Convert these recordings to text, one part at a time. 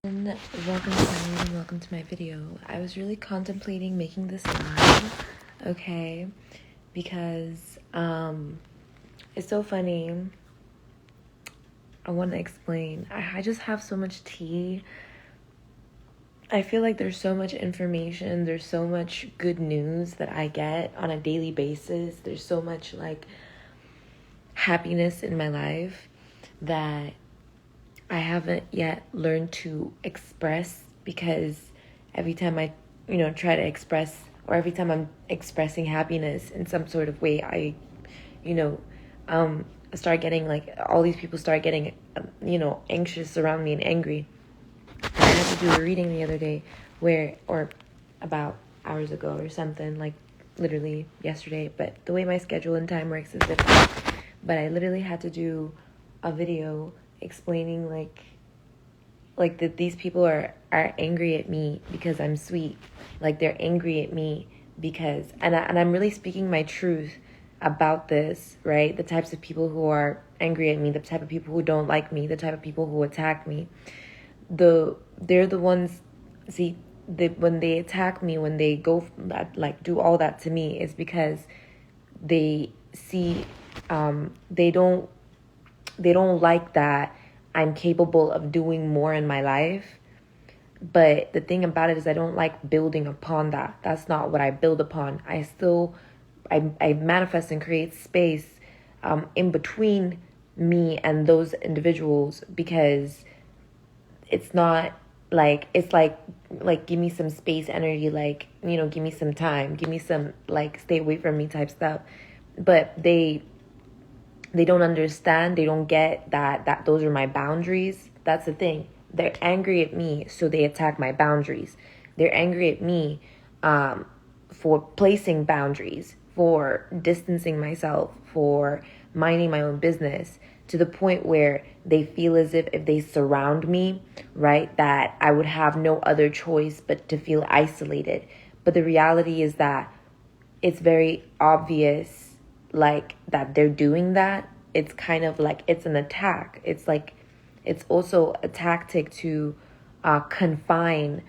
Welcome to my reading, welcome to my video. I was really contemplating making this live, okay, because it's so funny. I want to explain. I just have so much tea. I feel like there's so much information, there's so much good news that I get on a daily basis. There's so much like happiness in my life that I haven't yet learned to express, because every time I, try to express, or every time I'm expressing happiness in some sort of way, I start getting like, all these people start getting, anxious around me and angry. And I had to do a reading the other day or about hours ago or something, like literally yesterday, but the way my schedule and time works is different. But I literally had to do a video explaining like that these people are angry at me because I'm sweet. Like they're angry at me because and I'm really speaking my truth about this, right? The types of people who are angry at me, the type of people who don't like me, the type of people who attack me. They're the ones, when they attack me, when they go like do all that to me, is because they see they don't like that I'm capable of doing more in my life. But the thing about it is I don't like building upon that. That's not what I build upon. I manifest and create space in between me and those individuals, because it's not like, it's like give me some space energy, like, give me some time, give me some like stay away from me type stuff. But they don't understand. They don't get that those are my boundaries. That's the thing. They're angry at me, so they attack my boundaries. They're angry at me for placing boundaries, for distancing myself, for minding my own business, to the point where they feel as if they surround me, right, that I would have no other choice but to feel isolated. But the reality is that it's very obvious, like, that they're doing that. It's kind of like it's an attack. It's like it's also a tactic to confine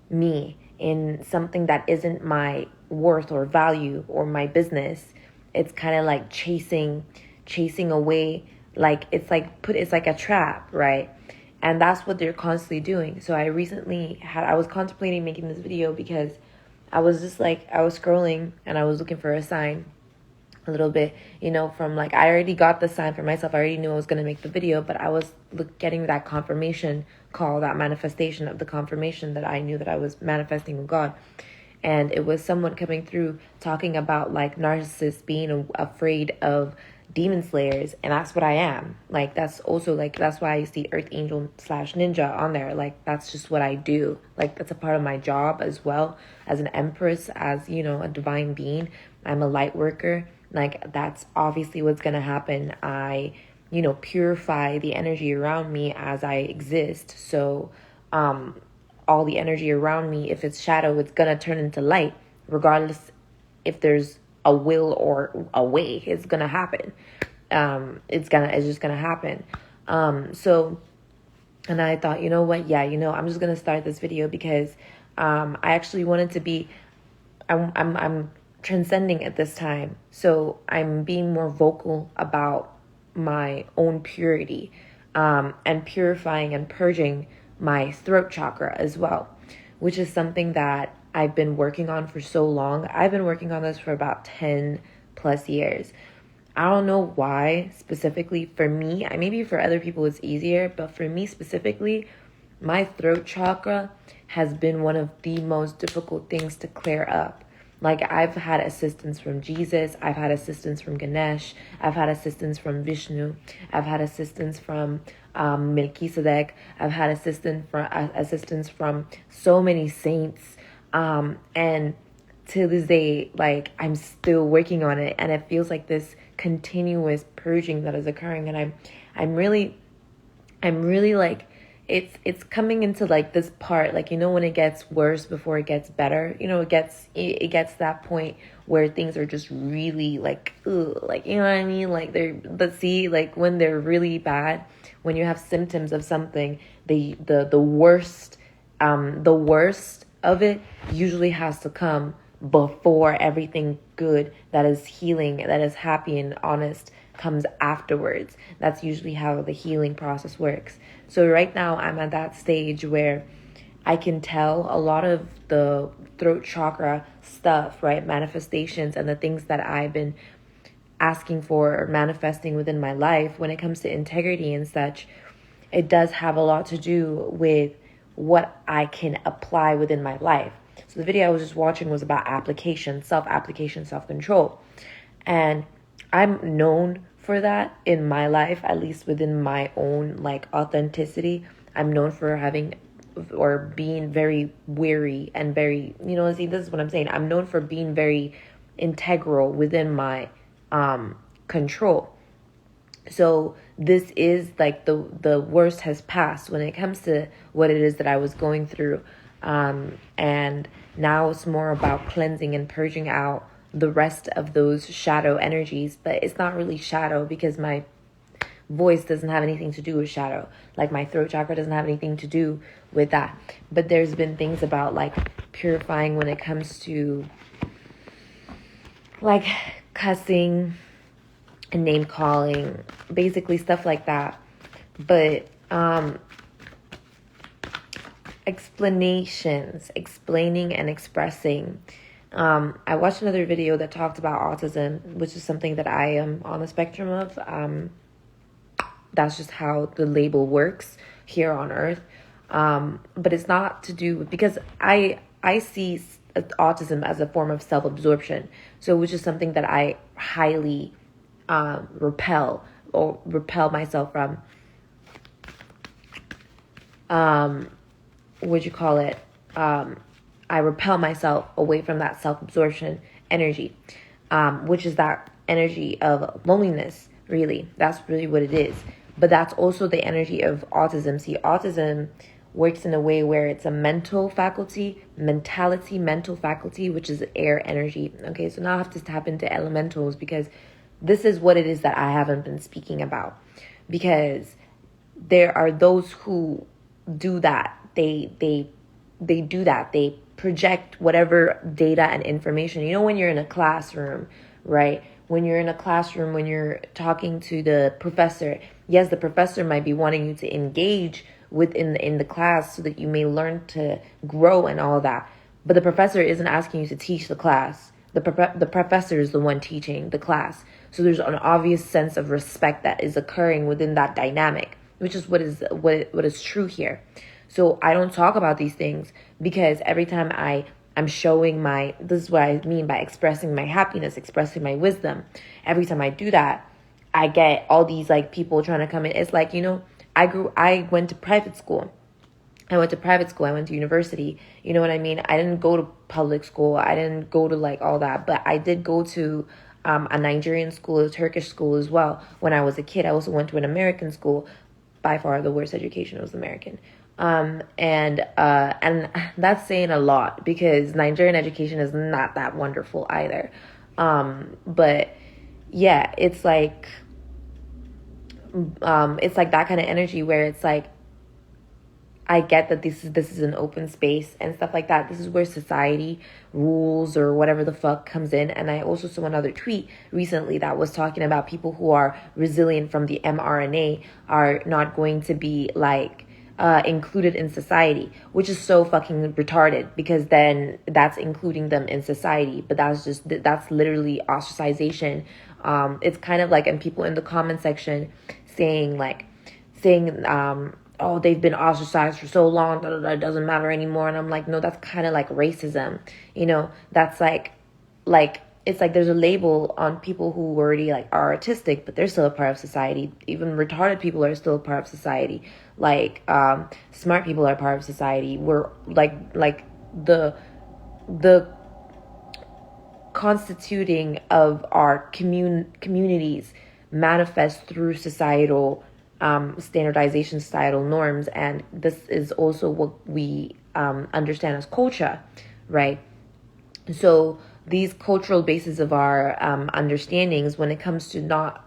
me in something that isn't my worth or value or my business. It's kind of like chasing away. Like it's like a trap, right? And that's what they're constantly doing. So I was contemplating making this video because I was just like, I was scrolling and I was looking for a sign a little bit, from like, I already got the sign for myself. I already knew I was going to make the video, but I was getting that confirmation call, that manifestation of the confirmation that I knew that I was manifesting with God. And it was someone coming through talking about like narcissists being afraid of demon slayers. And that's what I am. Like, that's also like, that's why I see Earth Angel / Ninja on there. Like, that's just what I do. Like, that's a part of my job as well, as an empress, as, a divine being. I'm a light worker. Like, that's obviously what's going to happen. I, purify the energy around me as I exist. So, all the energy around me, if it's shadow, it's going to turn into light, regardless if there's a will or a way. It's going to happen. It's just going to happen. So, and I thought, you know what? Yeah, I'm just going to start this video because, I actually wanted to be, I'm transcending at this time. So I'm being more vocal about my own purity, and purifying and purging my throat chakra as well, which is something that I've been working on for so long. I've been working on this for about 10 plus years. I don't know why specifically for me. Maybe for other people it's easier, but for me specifically, my throat chakra has been one of the most difficult things to clear up. Like, I've had assistance from Jesus. I've had assistance from Ganesh. I've had assistance from Vishnu. I've had assistance from Melchizedek. I've had assistance from so many saints. And to this day, like, I'm still working on it. And it feels like this continuous purging that is occurring. And I'm really like, it's coming into like this part, like, when it gets worse before it gets better, it gets that point where things are just really like, ugh, like, what I mean? Like, like when they're really bad, when you have symptoms of something, the worst of it usually has to come before everything good that is healing, that is happy and honest comes afterwards. That's usually how the healing process works. So right now I'm at that stage where I can tell a lot of the throat chakra stuff, right? Manifestations and the things that I've been asking for or manifesting within my life when it comes to integrity and such, it does have a lot to do with what I can apply within my life. So the video I was just watching was about application, self-application, self-control. And I'm known for that in my life, at least within my own like authenticity. I'm known for having or being very weary and very, see, this is what I'm saying. I'm known for being very integral within my control. So this is like the worst has passed when it comes to what it is that I was going through. And now it's more about cleansing and purging out the rest of those shadow energies. But it's not really shadow because my voice doesn't have anything to do with shadow. Like my throat chakra doesn't have anything to do with that. But there's been things about like purifying when it comes to like cussing and name calling, basically stuff like that. But explaining and expressing. I watched another video that talked about autism, which is something that I am on the spectrum of. That's just how the label works here on earth. But it's not to do with, because I see autism as a form of self-absorption. So which is something that I highly repel myself from. I repel myself away from that self-absorption energy, which is that energy of loneliness, really. That's really what it is. But that's also the energy of autism. See, autism works in a way where it's a mental faculty, which is air energy. Okay, so now I have to tap into elementals because this is what it is that I haven't been speaking about. Because there are those who do that. They do that. They project whatever data and information. You know, when you're in a classroom, right? When you're in a classroom, when you're talking to the professor, yes, the professor might be wanting you to engage in the class so that you may learn to grow and all that. But the professor isn't asking you to teach the class. The professor is the one teaching the class. So there's an obvious sense of respect that is occurring within that dynamic, which is what is true here. So I don't talk about these things because every time I'm showing this is what I mean by expressing my happiness, expressing my wisdom. Every time I do that, I get all these like people trying to come in. It's like, I went to private school. I went to university. You know what I mean? I didn't go to public school. I didn't go to like all that, but I did go to a Nigerian school, a Turkish school as well. When I was a kid, I also went to an American school. By far the worst education was American. And that's saying a lot because Nigerian education is not that wonderful either. But yeah, it's like that kind of energy where it's like, I get that this is an open space and stuff like that. This is where society rules or whatever the fuck comes in. And I also saw another tweet recently that was talking about people who are resilient from the mRNA are not going to be like included in society, which is so fucking retarded because then that's including them in society. But that's literally ostracization. It's kind of like, and people in the comment section saying oh, they've been ostracized for so long, it doesn't matter anymore. And I'm like, no, that's kind of like racism. That's like it's like there's a label on people who already like are artistic, but they're still a part of society. Even retarded people are still a part of society. Like smart people are part of society. We're like the constituting of our communities manifest through societal standardization, societal norms, and this is also what we understand as culture, right? So these cultural bases of our understandings when it comes to not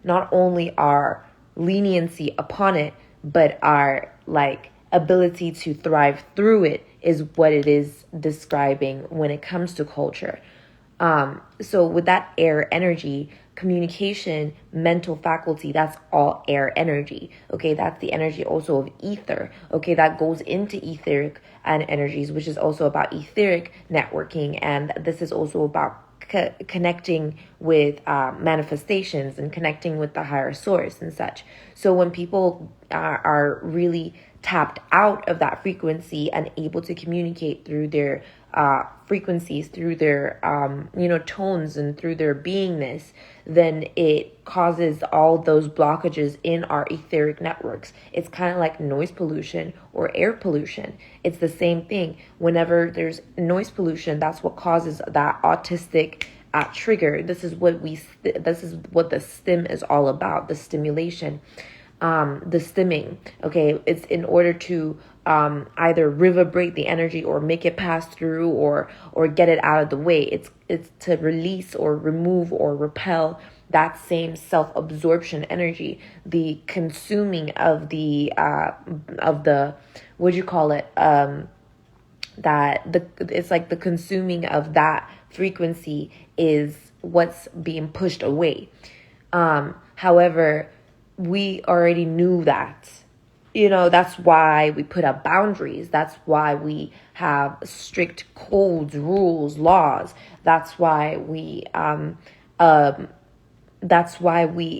only our leniency upon it, but our like ability to thrive through it is what it is describing when it comes to culture. So with that air energy, communication, mental faculty, that's all air energy. Okay, that's the energy also of ether. Okay, that goes into etheric and energies, which is also about etheric networking. And this is also about connecting with manifestations and connecting with the higher source and such. So when people are really tapped out of that frequency and able to communicate through their frequencies, through their tones and through their beingness, then it causes all those blockages in our etheric networks. It's kind of like noise pollution or air pollution. It's the same thing. Whenever there's noise pollution, that's what causes that autistic trigger. This is what the stim is all about, the stimulation. The stimming, okay, it's in order to either reverberate the energy or make it pass through or get it out of the way. It's to release or remove or repel that same self-absorption energy, the consuming of the what do you call it, it's like the consuming of that frequency is what's being pushed away. However, we already knew that. That's why we put up boundaries. That's why we have strict codes, rules, laws. That's why we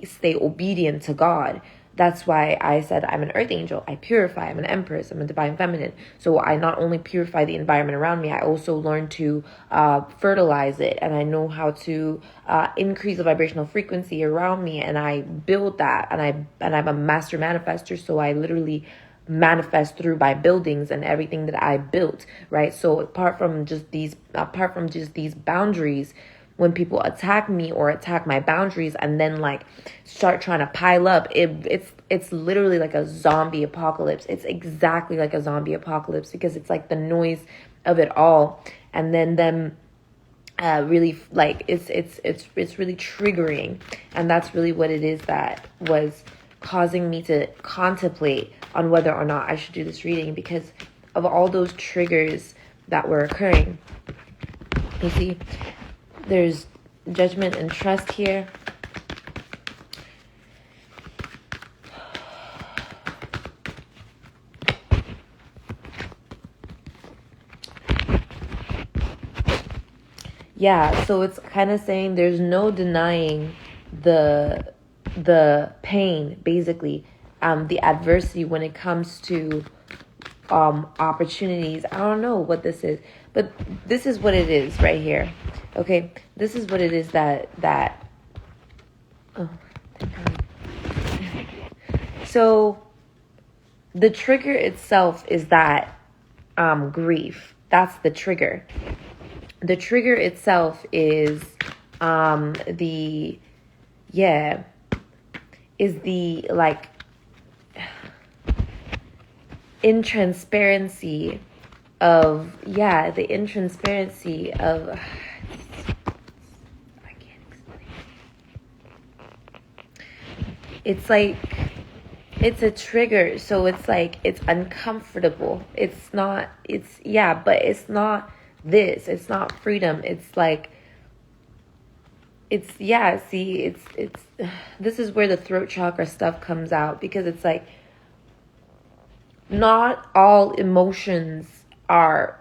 stay obedient to God. That's why I said I'm an earth angel. I purify. I'm an empress. I'm a divine feminine. So I not only purify the environment around me, I also learn to fertilize it. And I know how to increase the vibrational frequency around me. And I build that. And I'm a master manifester. So I literally manifest through my buildings and everything that I built. Right. So apart from just these boundaries, when people attack me or attack my boundaries and then like start trying to pile up, it's literally like a zombie apocalypse. It's exactly like a zombie apocalypse because it's like the noise of it all, and then them really like it's really triggering, and that's really what it is that was causing me to contemplate on whether or not I should do this reading because of all those triggers that were occurring. You see, there's judgment and trust here. Yeah, so it's kind of saying there's no denying the pain, basically, the adversity when it comes to opportunities. I don't know what this is, but this is what it is right here. Okay, this is what it is that oh, thank God. So the trigger itself is that grief. That's the trigger. The trigger itself is the like intransparency of I can't explain. It's like it's a trigger, so it's like it's uncomfortable. But it's not this. It's not freedom. It's like it's this is where the throat chakra stuff comes out, because it's like not all emotions are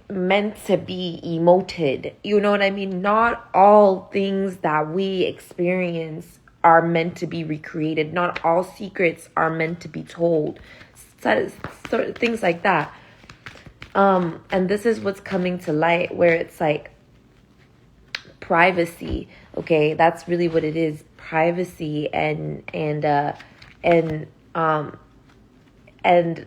meant to be emoted. You know what I mean? Not all things that we experience are meant to be recreated. Not all secrets are meant to be told. So things like that. And this is what's coming to light, where it's like privacy. Okay, that's really what it is. Privacy and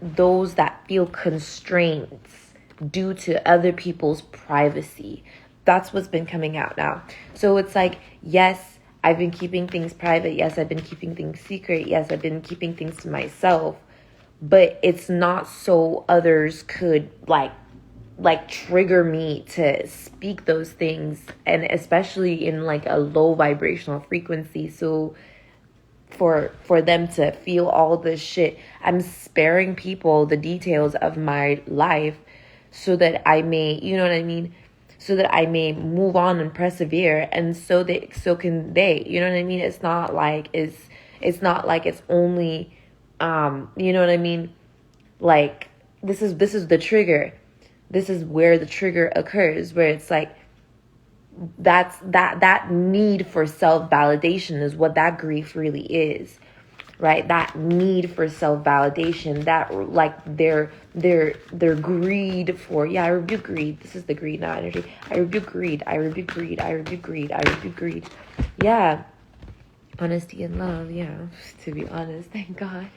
those that feel constraints due to other people's privacy. That's what's been coming out now. So it's like, yes, I've been keeping things private. Yes, I've been keeping things secret. Yes, I've been keeping things to myself. But it's not so others could like trigger me to speak those things, and especially in like a low vibrational frequency. So for them to feel all this shit. I'm sparing people the details of my life so that I may, you know what I mean? So that I may move on and persevere, and so can they, you know what I mean? It's not like it's only you know what I mean? Like this is the trigger. This is where the trigger occurs, where it's like that need for self-validation is what that grief really is, right? That need for self-validation, that like their greed for, I rebuke greed. This is the greed now energy. I rebuke greed. I rebuke greed. I rebuke greed. I rebuke greed. Yeah. Honesty and love. Yeah. To be honest, thank God.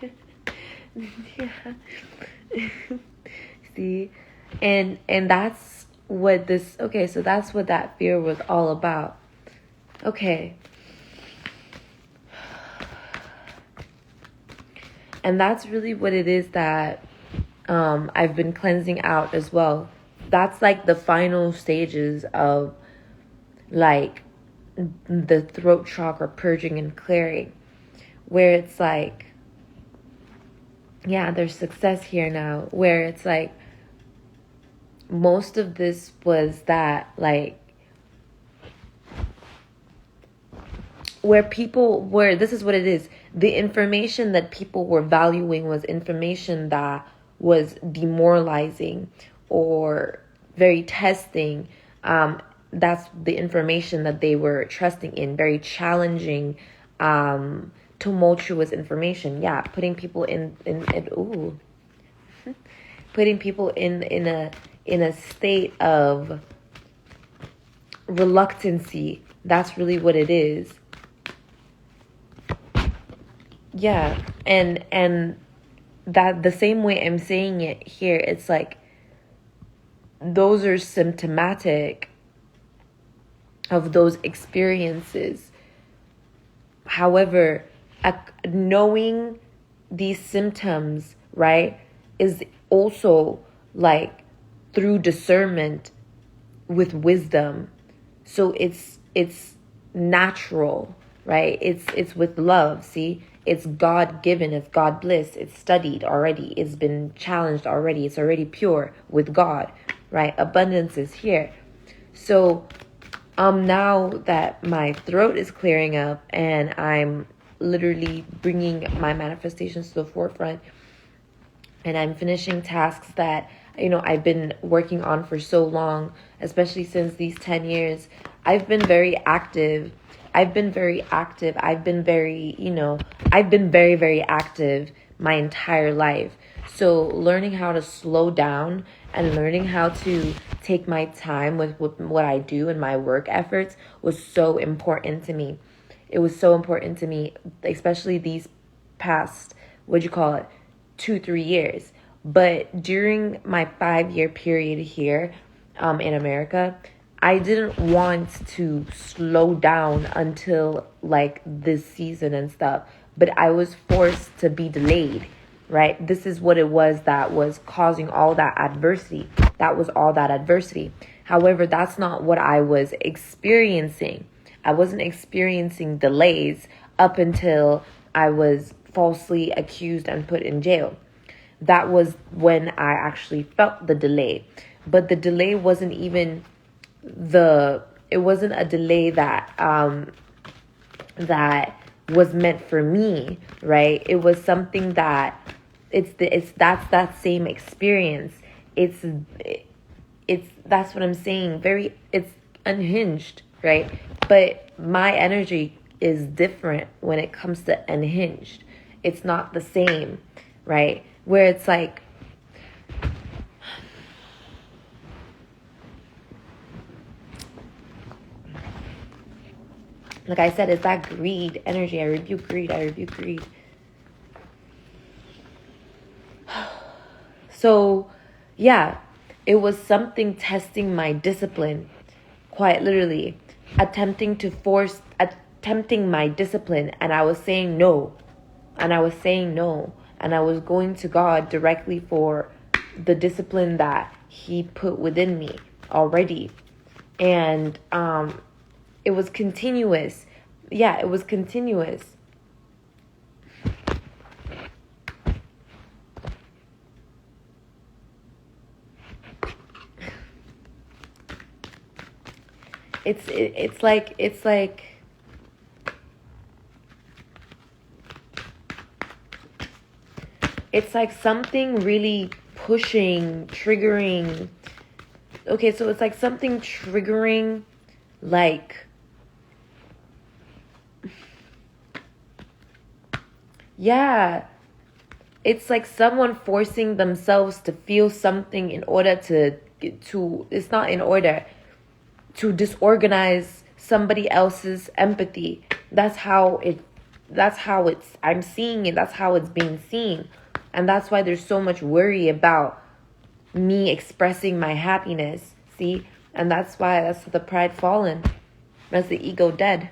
Yeah. See, and that's what this, okay, so that's what that fear was all about. Okay. And that's really what it is that I've been cleansing out as well. That's like the final stages of like the throat chakra purging and clearing, where it's like, yeah, there's success here now, where it's like most of this was that, like, where this is what it is. The information that people were valuing was information that was demoralizing or very testing. That's the information that they were trusting in. Very challenging, tumultuous information. Yeah, putting people putting people in a state of reluctancy. That's really what it is. Yeah, and that the same way I'm saying it here, it's like those are symptomatic of those experiences. However, knowing these symptoms, right, is also like through discernment with wisdom. So it's natural, right? It's with love, see? It's God-given, it's God bliss, it's studied already, it's been challenged already, it's already pure with God, right? Abundance is here. So now that my throat is clearing up and I'm literally bringing my manifestations to the forefront, and I'm finishing tasks that, I've been working on for so long, especially since these 10 years, I've been very active. I've been very, very active my entire life. So learning how to slow down and learning how to take my time with what I do and my work efforts was so important to me. It was so important to me, especially these past, 2-3 years. But during my 5-year period here in America, I didn't want to slow down until like this season and stuff, but I was forced to be delayed, right? This is what it was that was causing all that adversity. That was all that adversity. However, that's not what I was experiencing. I wasn't experiencing delays up until I was falsely accused and put in jail. That was when I actually felt the delay. But the delay wasn't even it wasn't a delay that that was meant for me, right? It was something that that's that same experience. It's that's what I'm saying. It's unhinged, right? But my energy is different when it comes to unhinged. It's not the same, right? Where it's like, I said, it's that greed energy. I rebuke greed. I rebuke greed. So, yeah, it was something testing my discipline, quite literally, attempting my discipline. And I was saying no. And I was saying no. And I was going to God directly for the discipline that He put within me already. And it was continuous. Yeah, it was continuous. it's like it's like something really pushing, triggering. Okay, so it's like something triggering, like, yeah, it's like someone forcing themselves to feel something in order to it's not in order to disorganize somebody else's empathy. That's how it's I'm seeing it. That's how it's being seen. And that's why there's so much worry about me expressing my happiness. See? And that's the pride fallen. That's the ego dead.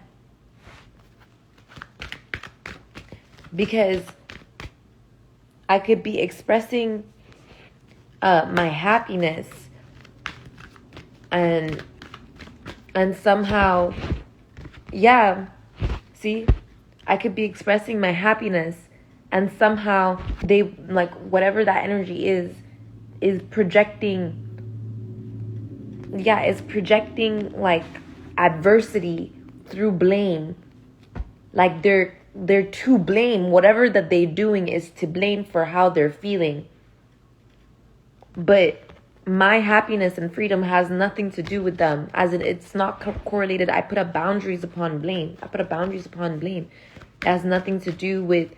Because I could be expressing my happiness and somehow, yeah, see, I could be expressing my happiness and somehow they, like, whatever that energy is projecting, is projecting like adversity through blame. Like they're to blame. Whatever that they're doing is to blame for how they're feeling. But my happiness and freedom has nothing to do with them. As in, it's not correlated. I put up boundaries upon blame. It has nothing to do with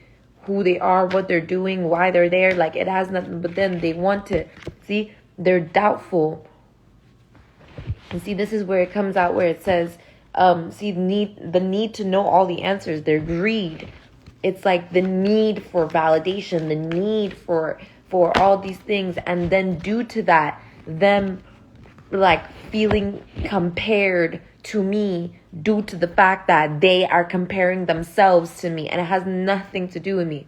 who they are, what they're doing, why they're there. Like, it has nothing. But then they want to, see, they're doubtful. And see, this is where it comes out, where it says, the need to know all the answers. Their greed. It's like the need for validation, the need for all these things. And then due to that, them like feeling compared to me due to the fact that they are comparing themselves to me, and it has nothing to do with me.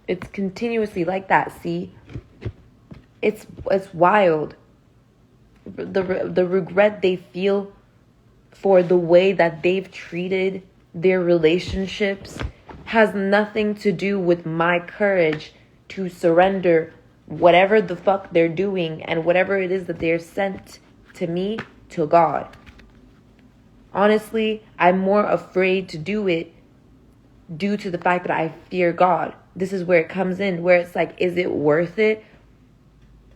It's continuously like that. See, it's wild. The regret they feel for the way that they've treated their relationships has nothing to do with my courage to surrender whatever the fuck they're doing and whatever it is that they're sent to me, to God. Honestly, I'm more afraid to do it due to the fact that I fear God. This is where it comes in, where it's like, is it worth it?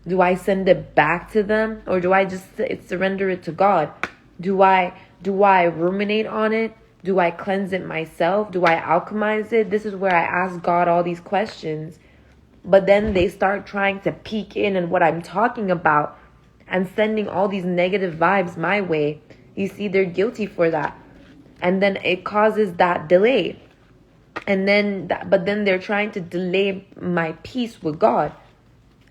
Do I send it back to them, or do I just surrender it to God? Do I ruminate on it? Do I cleanse it myself? Do I alchemize it? This is where I ask God all these questions. But then they start trying to peek in on what I'm talking about and sending all these negative vibes my way. You see, they're guilty for that. And then it causes that delay. And then, but then they're trying to delay my peace with God.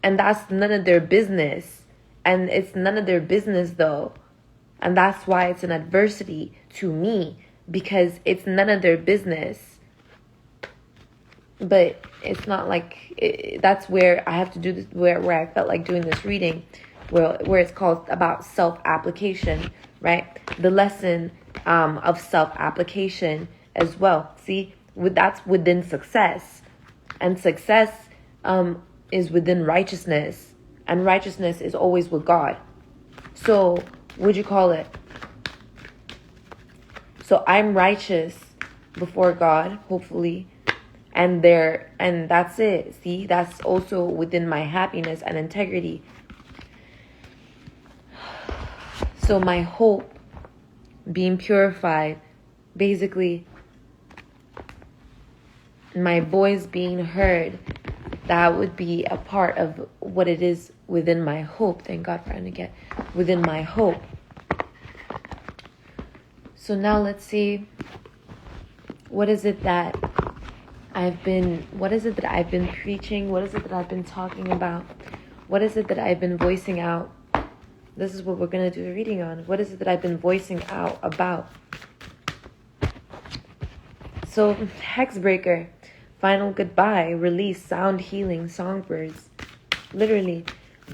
And that's none of their business. And it's none of their business though. And that's why it's an adversity to me, because it's none of their business. But it's not like, that's where I have to do this, where I felt like doing this reading, where it's called about self-application, right? The lesson of self-application as well. See, that's within success. And success is within righteousness. And righteousness is always with God. So, what'd you call it? So I'm righteous before God, hopefully. And that's it. See, that's also within my happiness and integrity. So my hope being purified, basically my voice being heard, that would be a part of what it is within my hope. Thank God for Anaket. Within my hope. So now let's see, what is it that I've been preaching? What is it that I've been talking about? What is it that I've been voicing out? This is what we're going to do a reading on. What is it that I've been voicing out about? So, Hexbreaker, final goodbye, release, sound healing, songbirds. Literally,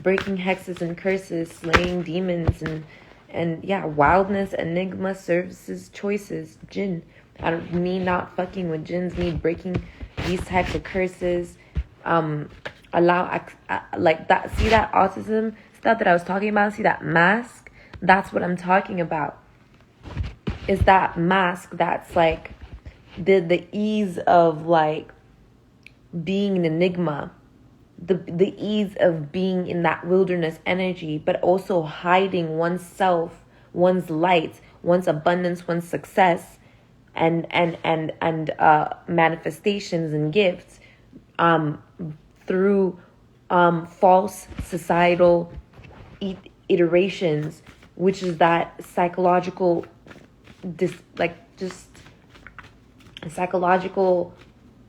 breaking hexes and curses, slaying demons, and wildness, enigma, services, choices, jinn. Me not fucking with jinns, me breaking these types of curses. Allow, like that, see that autism stuff that I was talking about? See that mask? That's what I'm talking about. Is that mask that's like the ease of like being an enigma, the ease of being in that wilderness energy, but also hiding oneself, one's light, one's abundance, one's success, and manifestations and gifts through false societal iterations, which is that psychological psychological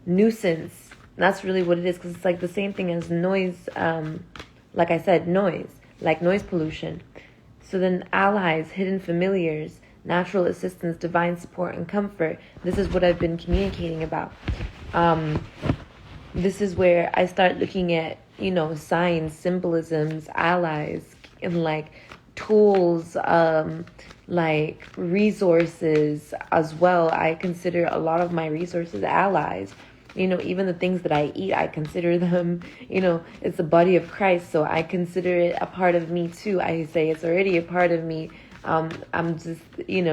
nuisance. That's really what it is, because it's like the same thing as noise. Like I said, noise, like noise pollution. So then allies, hidden familiars, natural assistance, divine support and comfort. This is what I've been communicating about. This is where I start looking at, signs, symbolisms, allies, and like tools, like resources as well. I consider a lot of my resources allies. Even the things that I eat, I consider them, it's the body of Christ. So I consider it a part of me too. I say it's already a part of me. I'm just,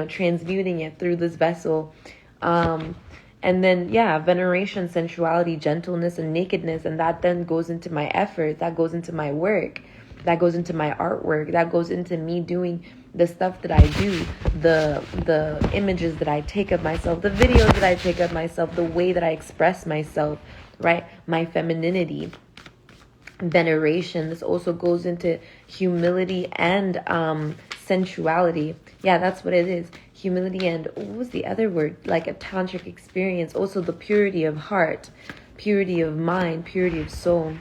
transmuting it through this vessel. And then, veneration, sensuality, gentleness, and nakedness. And that then goes into my effort. That goes into my work. That goes into my artwork. That goes into me doing the stuff that I do, the images that I take of myself, the videos that I take of myself, the way that I express myself, right? My femininity, veneration. This also goes into humility and sensuality. Yeah, that's what it is. Humility and what was the other word? Like a tantric experience. Also the purity of heart, purity of mind, purity of soul.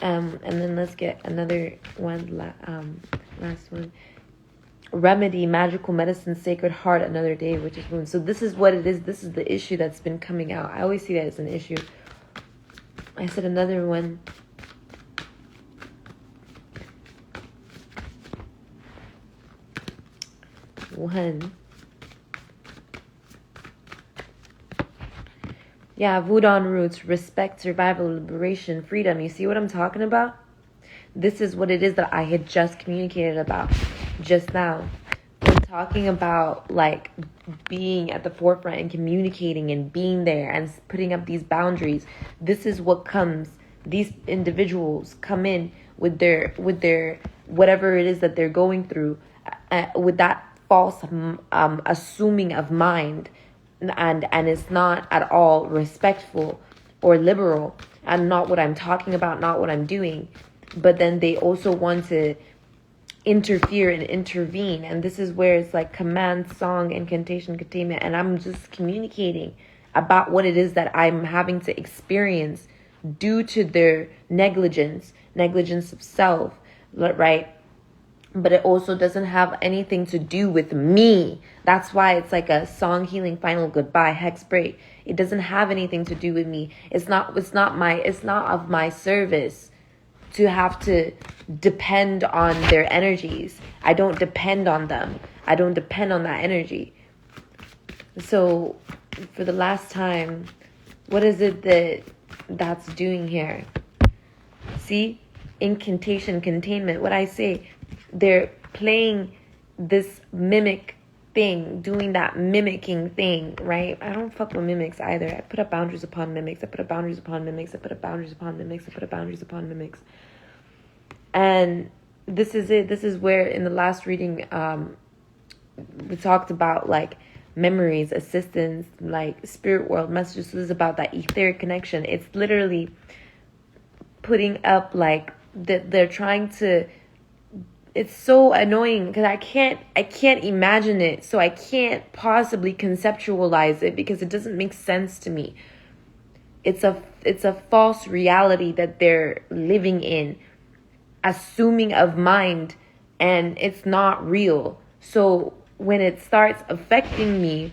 And then let's get another one, last one. Remedy, magical medicine, sacred heart, another day, which is wound. So this is what it is. This is the issue that's been coming out. I always see that as an issue. I said another one. Yeah, Wudang roots, respect, survival, liberation, freedom. You see what I'm talking about? This is what it is that I had just communicated about just now. We're talking about like being at the forefront and communicating and being there and putting up these boundaries. This is what comes. These individuals come in with their whatever it is that they're going through, with that false assuming of mind, and it's not at all respectful or liberal, and not what I'm talking about, not what I'm doing. But then they also want to interfere and intervene, and this is where it's like command, song, incantation, containment, and I'm just communicating about what it is that I'm having to experience due to their negligence of self, right? But it also doesn't have anything to do with me. That's why it's like a song, healing, final goodbye, hex break. It doesn't have anything to do with me. It's not of my service to have to depend on their energies. I don't depend on them. I don't depend on that energy. So for the last time, what is it that's doing here? See? Incantation, containment. What I say, they're playing this mimic thing, doing that mimicking thing, right? I don't fuck with mimics either. I put up boundaries upon mimics. I put up boundaries upon mimics. I put up boundaries upon mimics. I put up boundaries upon mimics. And this is it. This is where in the last reading, we talked about like memories, assistance, like spirit world messages. So this is about that etheric connection. It's literally putting up like they're trying to. It's so annoying because I can't imagine it, so I can't possibly conceptualize it because it doesn't make sense to me. It's a false reality that they're living in, assuming of mind, and it's not real. So when it starts affecting me,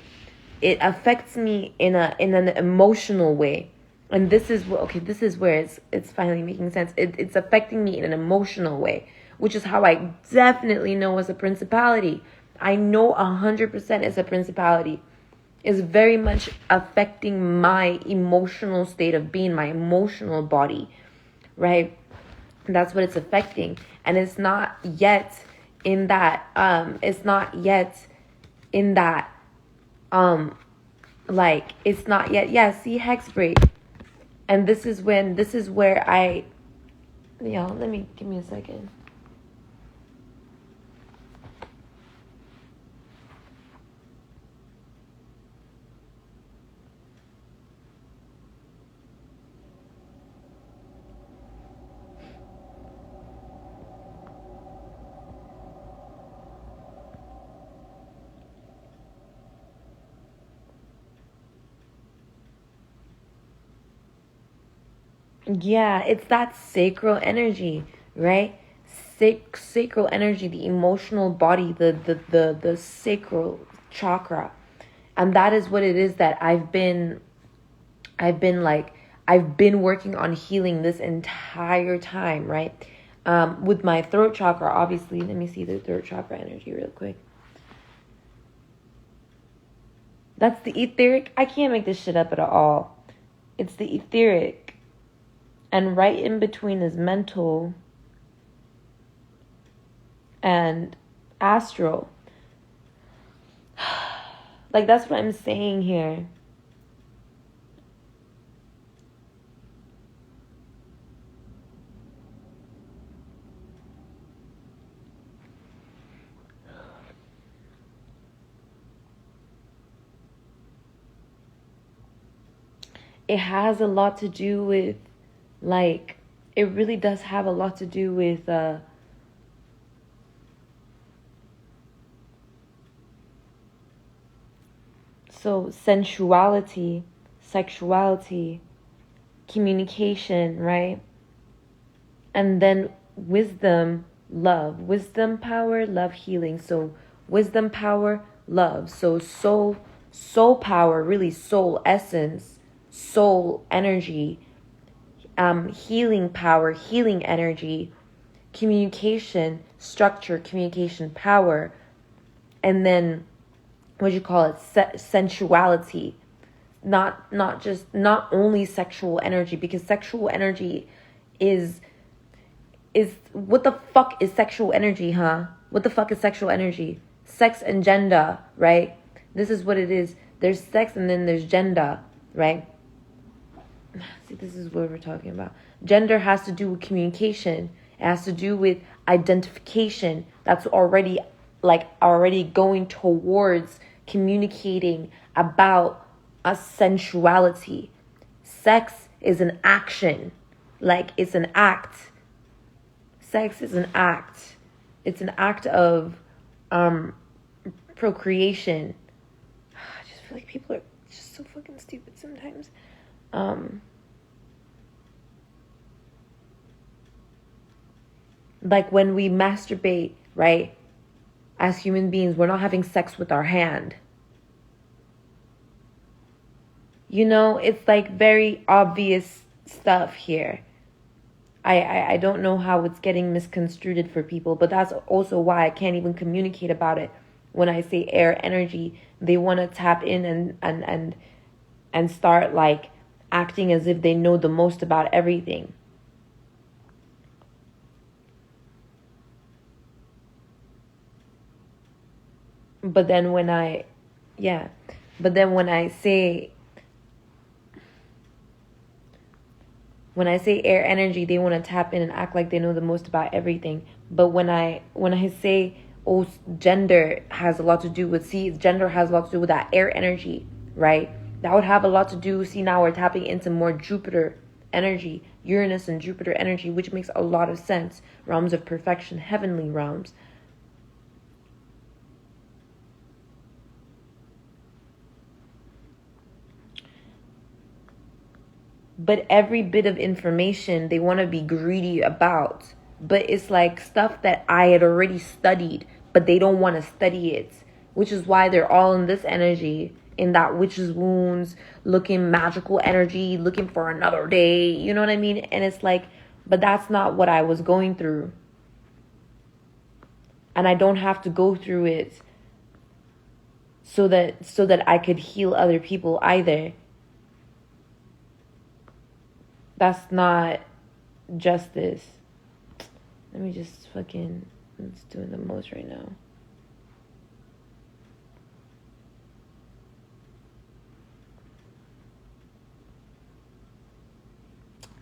it affects me in an emotional way. And this is where it's finally making sense. It's affecting me in an emotional way, which is how I definitely know it's a principality. I know 100% it's a principality. It's very much affecting my emotional state of being, my emotional body, right? That's what it's affecting. And it's not yet in that, it's not yet in that, like, it's not yet, yeah, see, hex break. And this is where give me a second. Yeah, it's that sacral energy, right? Sacral energy, the emotional body, the sacral chakra. And that is what it is that I've been working on healing this entire time, right? With my throat chakra, obviously. Let me see the throat chakra energy real quick. That's the etheric. I can't make this shit up at all. It's the etheric. And right in between is mental and astral. Like, that's what I'm saying here. It has a lot to do with, like, it really does have a lot to do with so sensuality, sexuality, communication, right? And then wisdom, love. Wisdom, power, love, healing. So wisdom, power, love. So soul power, really soul essence, soul energy, healing power, healing energy, communication, structure, communication, power, and then what do you call it? Sensuality. Not only sexual energy, because sexual energy is what the fuck is sexual energy, huh? What the fuck is sexual energy? Sex and gender, right? This is what it is. There's sex and then there's gender, right? See, this is what we're talking about. Gender has to do with communication. It has to do with identification. That's already going towards communicating about a sensuality. Sex is an action. Like, it's an act. Sex is an act. It's an act of procreation. I just feel like people are just so fucking stupid sometimes. Like, when we masturbate, right? As human beings, we're not having sex with our hand. You know, it's like very obvious stuff here. I don't know how it's getting misconstrued for people, but that's also why I can't even communicate about it. When I say air energy, they want to tap in and start like acting as if they know the most about everything. But then when I say air energy, they want to tap in and act like they know the most about everything. But when I say, oh, gender has a lot to do with, gender has a lot to do with that air energy, right? That would have a lot to do, now we're tapping into more Jupiter energy, Uranus and Jupiter energy, which makes a lot of sense. Realms of perfection, heavenly realms. But every bit of information they want to be greedy about. But it's like stuff that I had already studied, but they don't want to study it. Which is why they're all in this energy, in that witch's wounds, looking magical energy, looking for another day. You know what I mean? And it's like, but that's not what I was going through. And I don't have to go through it so that I could heal other people either. That's not justice. Let me It's doing the most right now.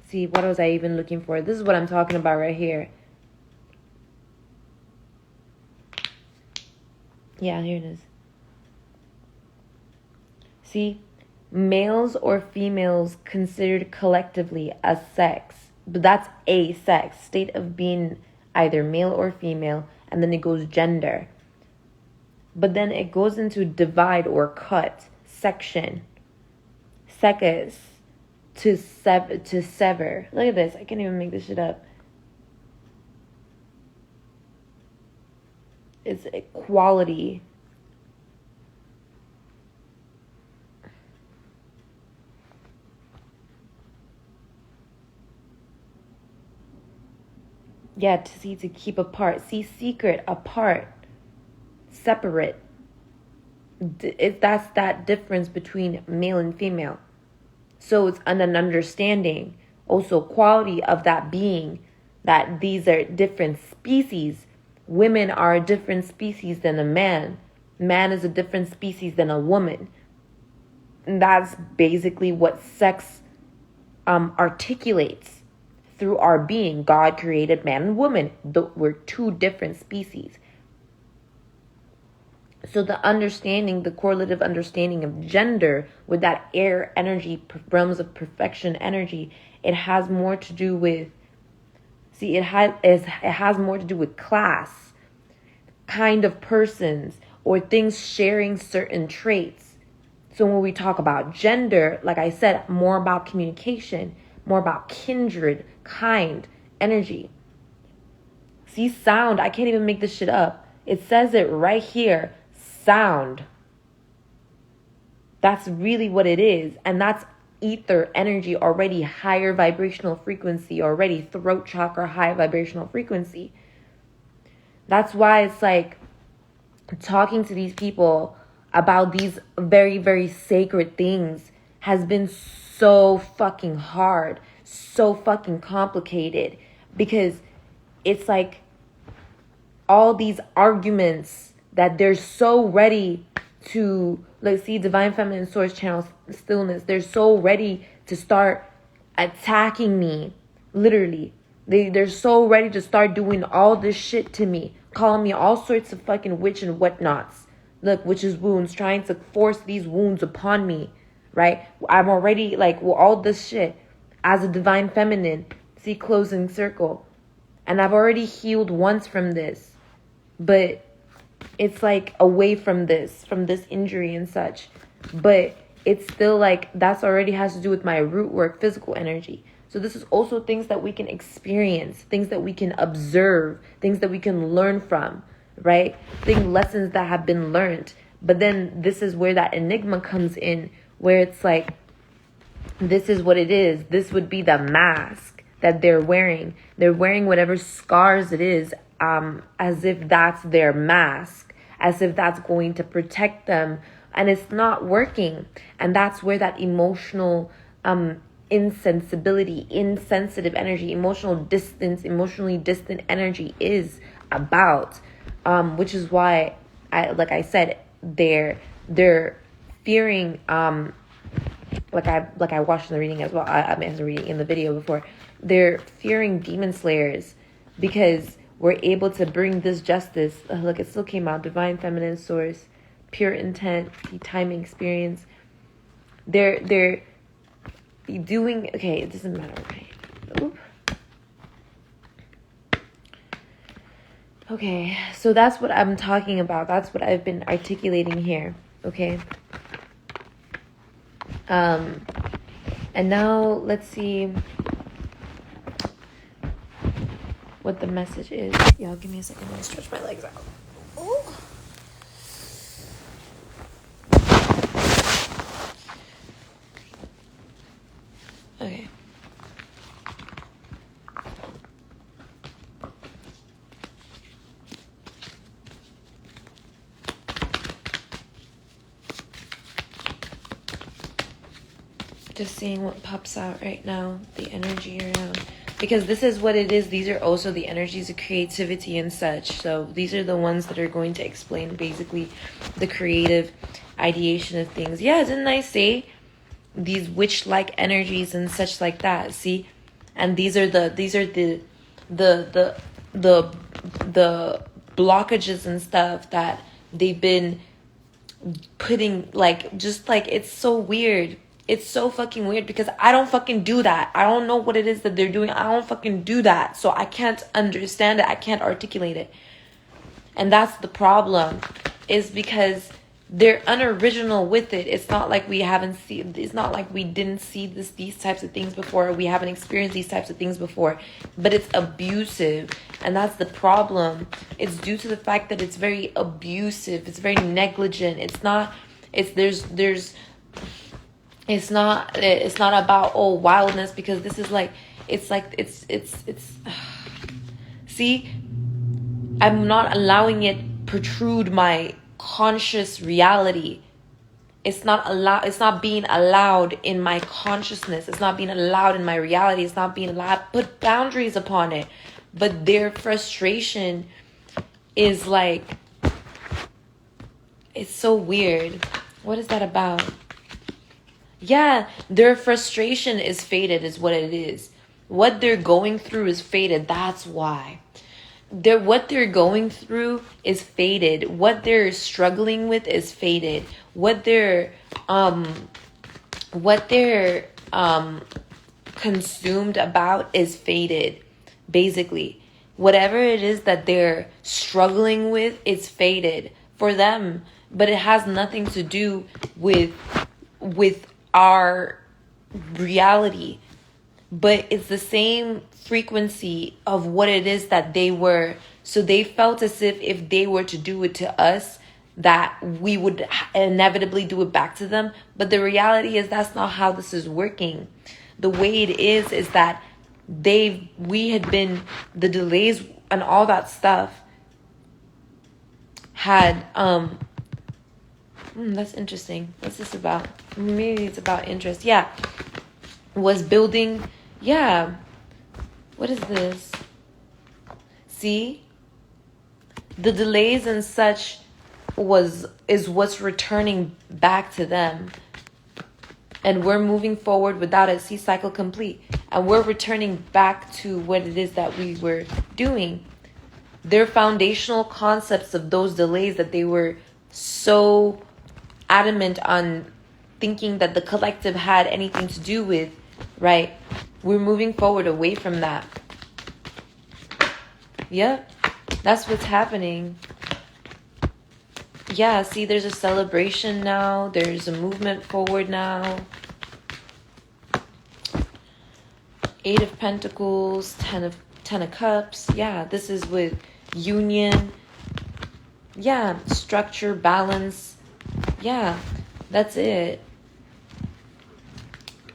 See, what was I even looking for? This is what I'm talking about right here. Yeah, here it is. See, males or females considered collectively as sex, but that's a sex, state of being either male or female, and then it goes gender. But then it goes into divide or cut, section, secus, to sever. Look at this. I can't even make this shit up. It's equality. Yeah, to keep apart. See, secret, apart, separate. That's that difference between male and female. So it's an understanding, also quality of that being, that these are different species. Women are a different species than a man. Man is a different species than a woman. And that's basically what sex articulates through our being. God created man and woman. We're two different species. So the understanding, the correlative understanding of gender with that air energy, realms of perfection energy, it has more to do with, see, it has more to do with class, kind of persons, or things sharing certain traits. So when we talk about gender, like I said, more about communication, more about kindred, kind, energy. See, sound, I can't even make this shit up. It says it right here. Sound. That's really what it is. And that's ether energy already, higher vibrational frequency already, throat chakra, high vibrational frequency. That's why it's like talking to these people about these very, very sacred things has been so fucking hard, so fucking complicated, because it's like all these arguments that they're so ready to, let's see, Divine Feminine Source Channel Stillness, they're so ready to start attacking me, literally. They're so ready to start doing all this shit to me, calling me all sorts of fucking witch and whatnots. Look, witches' wounds, trying to force these wounds upon me, right? I'm already like, well, all this shit as a Divine Feminine, see, closing circle. And I've already healed once from this, but it's like away from this injury and such. But it's still like, that's already has to do with my root work, physical energy. So this is also things that we can experience, things that we can observe, things that we can learn from, right? Lessons that have been learned. But then this is where that enigma comes in, where it's like, this is what it is. This would be the mask that they're wearing. They're wearing whatever scars it is, as if that's their mask, as if that's going to protect them, and it's not working. And that's where that emotional insensibility, insensitive energy, emotional distance, emotionally distant energy is about, which is why like I said, they're fearing, like I watched in the reading as well. I was reading in the video before. They're fearing demon slayers because we're able to bring this justice. Look, it still came out. Divine Feminine Source, pure intent, timing, experience. They're doing, okay, it doesn't matter, right? Oop. Okay, so that's what I'm talking about. That's what I've been articulating here, okay? And now let's see what the message is. Y'all give me a second. I'm gonna stretch my legs out. Ooh. Okay. Just seeing what pops out right now, the energy around because this is what it is. These are also the energies of creativity and such. So these are the ones that are going to explain basically the creative ideation of things. Yeah, didn't I say these witch-like energies and such like that? See, and these are the blockages and stuff that they've been putting, like, just like, it's so weird. It's so fucking weird because I don't fucking do that. I don't know what it is that they're doing. I don't fucking do that. So I can't understand it. I can't articulate it. And that's the problem, is because they're unoriginal with it. It's not like we haven't seen, it's not like we didn't see these types of things before. Or we haven't experienced these types of things before. But it's abusive. And that's the problem. It's due to the fact that it's very abusive. It's very negligent. It's not about wildness, because this is like it's see, I'm not allowing it protrude my conscious reality. It's not being allowed in my consciousness. It's not being allowed in my reality. It's not being allowed. Put boundaries upon it. But their frustration is like, it's so weird. What is that about? Yeah, their frustration is faded, is what it is. What they're going through is faded. That's why. What they're going through is faded. What they're struggling with is faded. What they're consumed about is faded. Basically, whatever it is that they're struggling with, it's faded for them. But it has nothing to do with our reality. But it's the same frequency of what it is that they were. So they felt as if they were to do it to us, that we would inevitably do it back to them. But the reality is that's not how this is working. The way it is that we had been, the delays and all that stuff had that's interesting. What's this about? Maybe it's about interest. Yeah. Was building. Yeah. What is this? See? The delays and such is what's returning back to them. And we're moving forward without it. See, cycle complete. And we're returning back to what it is that we were doing. Their foundational concepts of those delays that they were so adamant on thinking that the collective had anything to do with, right? We're moving forward away from that. Yep, that's what's happening. Yeah, see, there's a celebration now. There's a movement forward now. 8 of Pentacles, 10 of Cups. Yeah, this is with union. Yeah, structure, balance. Yeah, that's it.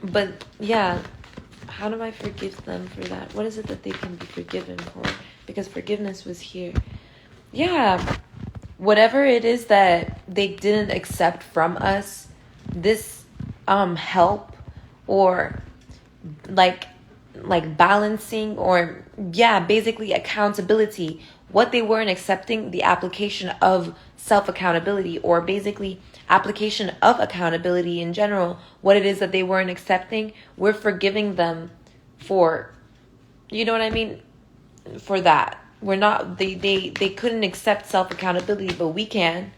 But yeah, how do I forgive them for that? What is it that they can be forgiven for? Because forgiveness was here. Yeah, whatever it is that they didn't accept from us, this help or like balancing, or yeah, basically accountability. What they weren't accepting, the application of self-accountability, or basically application of accountability in general, what it is that they weren't accepting, we're forgiving them for, you know what I mean, for that. We're not, they couldn't accept self-accountability, but we can.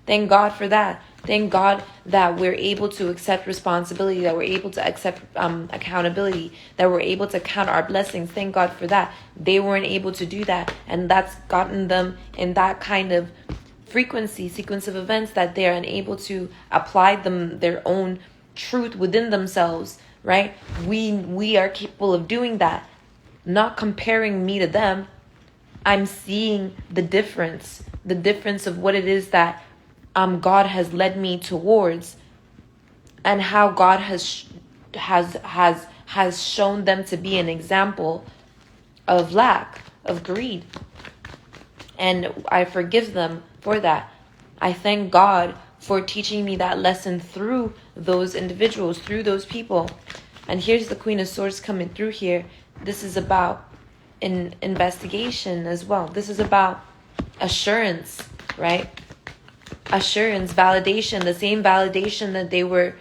Thank God for that. Thank God that we're able to accept responsibility, that we're able to accept accountability, that we're able to count our blessings. Thank God for that. They weren't able to do that, and that's gotten them in that kind of frequency, sequence of events, that they're unable to apply their own truth within themselves, right? We are capable of doing that. Not comparing me to them. I'm seeing the difference of what it is that God has led me towards, and how God has shown them to be an example of lack, of greed. And I forgive them for that. I thank God for teaching me that lesson through those individuals, through those people. And here's the Queen of Swords coming through here. This is about an investigation as well. This is about assurance, right? Assurance, validation, the same validation that they were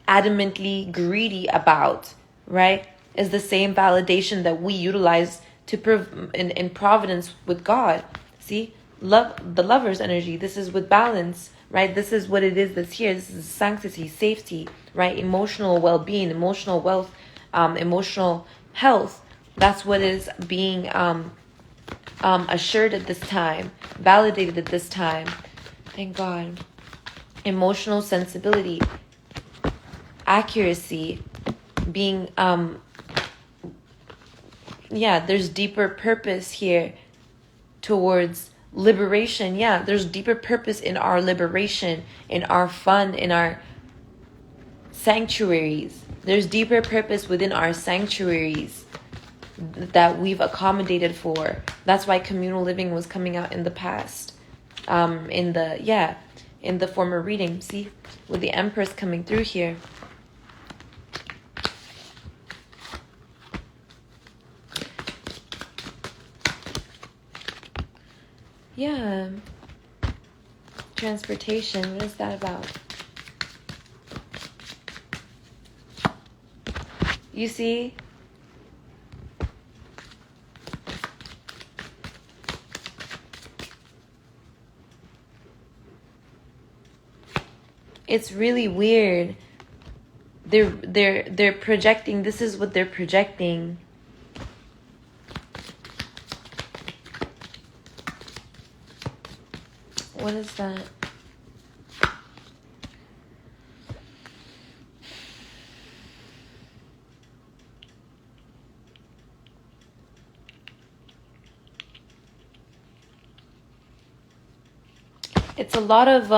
adamantly greedy about, right? Is the same validation that we utilize to in providence with God. See, love, the lover's energy. This is with balance, right? This is what it is that's here. This is sanctity, safety, right? Emotional well-being, emotional wealth, emotional health. That's what is being assured at this time, validated at this time. Thank God. Emotional sensibility, accuracy, being there's deeper purpose here towards liberation. Yeah, there's deeper purpose in our liberation, in our fun, in our sanctuaries. There's deeper purpose within our sanctuaries that we've accommodated for. That's why communal living was coming out in the past. In the former reading. See, with the Empress coming through here. Yeah. Transportation. What is that about? You see? It's really weird. They're projecting. This is what they're projecting. What is that? It's a lot of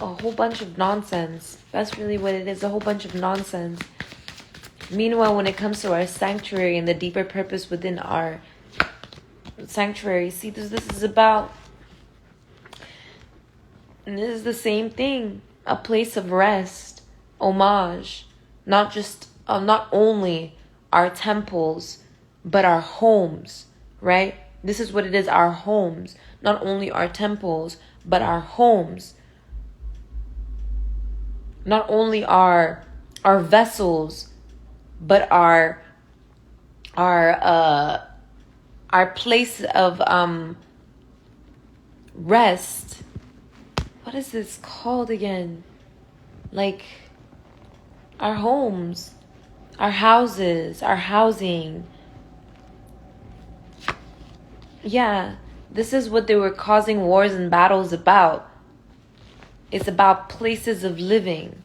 a whole bunch of nonsense. That's really what it is, a whole bunch of nonsense. Meanwhile, when it comes to our sanctuary and the deeper purpose within our sanctuary, see, this is about, and this is the same thing, a place of rest, homage, not only our temples, but our homes, right? This is what it is, our homes. Not only our temples, but our homes. Not only our vessels, but our place of rest. What is this called again? Like our homes, our houses, our housing. Yeah. This is what they were causing wars and battles about. It's about places of living.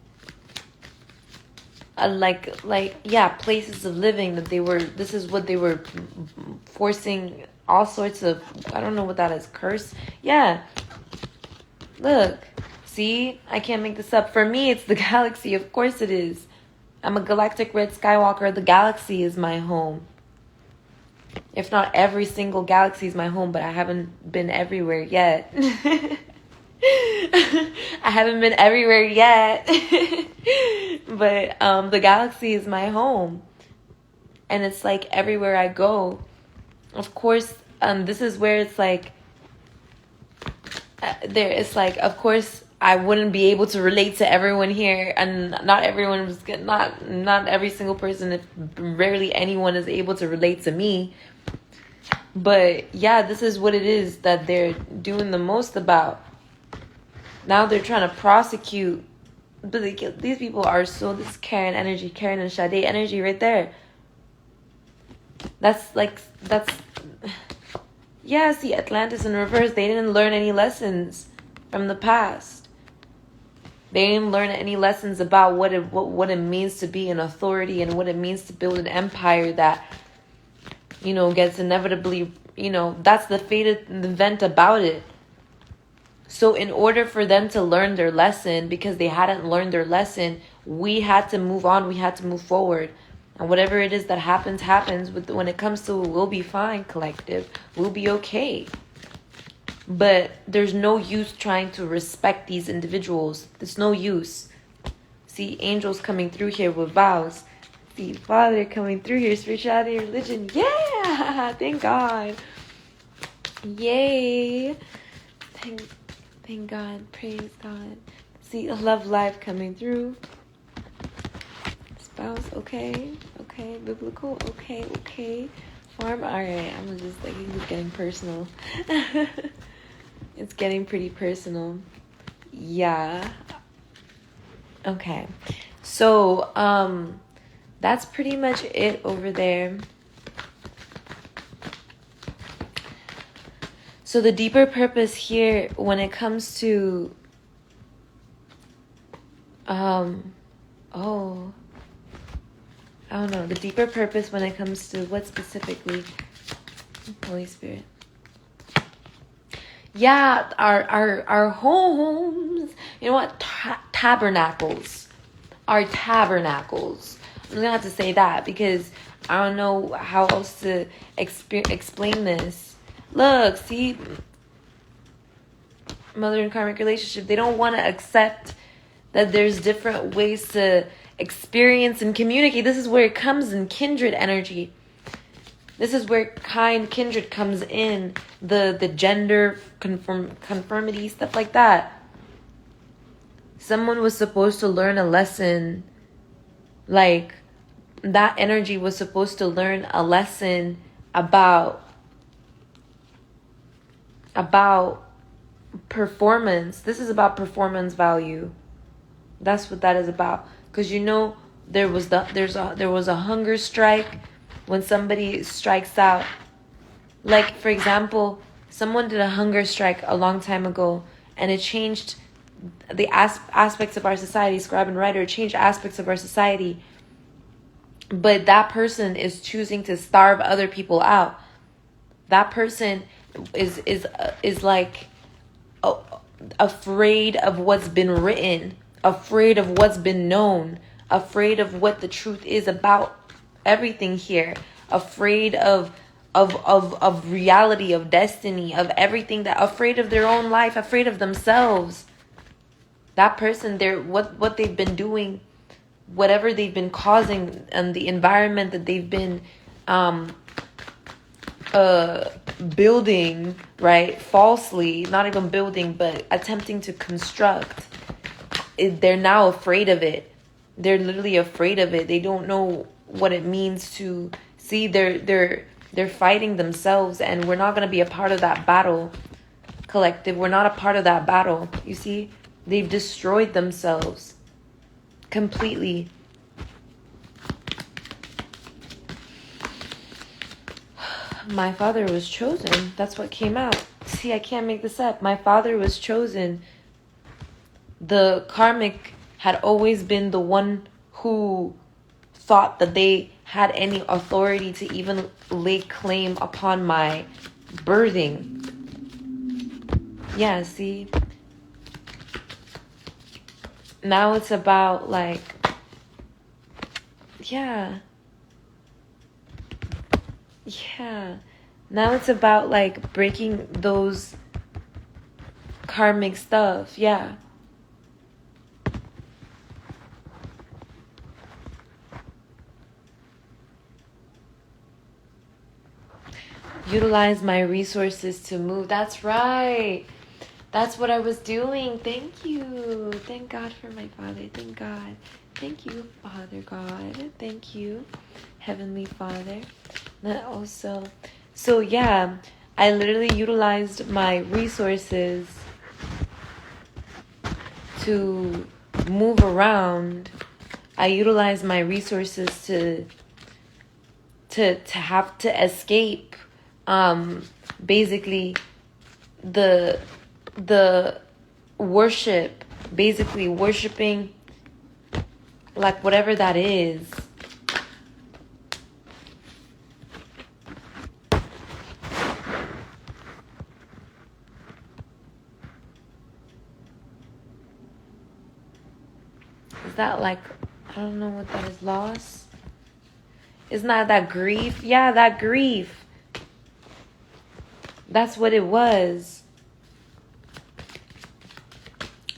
Places of living that this is what they were forcing all sorts of, I don't know what that is, curse? Yeah. Look, see, I can't make this up. For me, it's the galaxy. Of course it is. I'm a galactic red Skywalker. The galaxy is my home. If not every single galaxy is my home, but I haven't been everywhere yet. I haven't been everywhere yet. But the galaxy is my home. And it's like everywhere I go. Of course, this is where it's like, of course, I wouldn't be able to relate to everyone here, and not everyone was good. Not every single person, if rarely anyone is able to relate to me. But yeah, this is what it is that they're doing the most about. Now they're trying to prosecute, but these people are so, this Karen energy, Karen and Sade energy right there. Yeah, see, Atlantis in reverse, they didn't learn any lessons from the past. They didn't learn any lessons about what it means to be an authority and what it means to build an empire that, gets inevitably, that's the fated event about it. So in order for them to learn their lesson, because they hadn't learned their lesson, we had to move on, we had to move forward. And whatever it is that happens. When it comes to we'll be fine, collective, we'll be okay. But there's no use trying to respect these individuals. There's no use. See, angels coming through here with vows. See, Father coming through here, spirituality, religion. Yeah, thank God. Yay. Thank God. Praise God. See, love life coming through. Spouse, okay. Biblical, okay. Farm, alright. I'm just like, it's getting personal. It's getting pretty personal. Yeah. Okay. So, that's pretty much it over there. So the deeper purpose here when it comes to I don't know, the deeper purpose when it comes to what specifically? Holy Spirit. Yeah, our homes, you know what? Tabernacles. Our tabernacles. I'm gonna have to say that because I don't know how else to explain this. Look, see, mother and karmic relationship, they don't want to accept that there's different ways to experience and communicate. This is where it comes in kindred energy. This is where kindred comes in. The gender conformity, stuff like that. Someone was supposed to learn a lesson, like that energy was supposed to learn a lesson about performance. This is about performance value. That's what that is about. Because you know there was a hunger strike when somebody strikes out. Like, for example, someone did a hunger strike a long time ago and it changed the aspects of our society. Scribe and writer changed aspects of our society. But that person is choosing to starve other people out. That person is like afraid of what's been written, afraid of what's been known, afraid of what the truth is about everything here, afraid of reality, of destiny, of everything, that afraid of their own life, afraid of themselves. That person, what they've been doing, whatever they've been causing, and the environment that they've been building, right, falsely, not even building, but attempting to construct, they're now afraid of it. They're literally afraid of it. They don't know what it means to see. They're fighting themselves, and we're not going to be a part of that battle, collective. We're not a part of that battle. You see, they've destroyed themselves completely. My father was chosen. That's what came out. See, I can't make this up. My father was chosen. The karmic had always been the one who thought that they had any authority to even lay claim upon my birthing. Yeah, see? Now it's about like, yeah. Now it's about like breaking those karmic stuff. Yeah. Utilize my resources to move. That's right. That's what I was doing. Thank you. Thank God for my Father. Thank God. Thank you, Father God. Thank you, Heavenly Father. That also. So yeah, I literally utilized my resources to move around. I utilized my resources to have to escape basically the worship, basically worshiping like whatever that is. Is that like, I don't know what that is, loss? Isn't that grief? Yeah, that grief. That's what it was.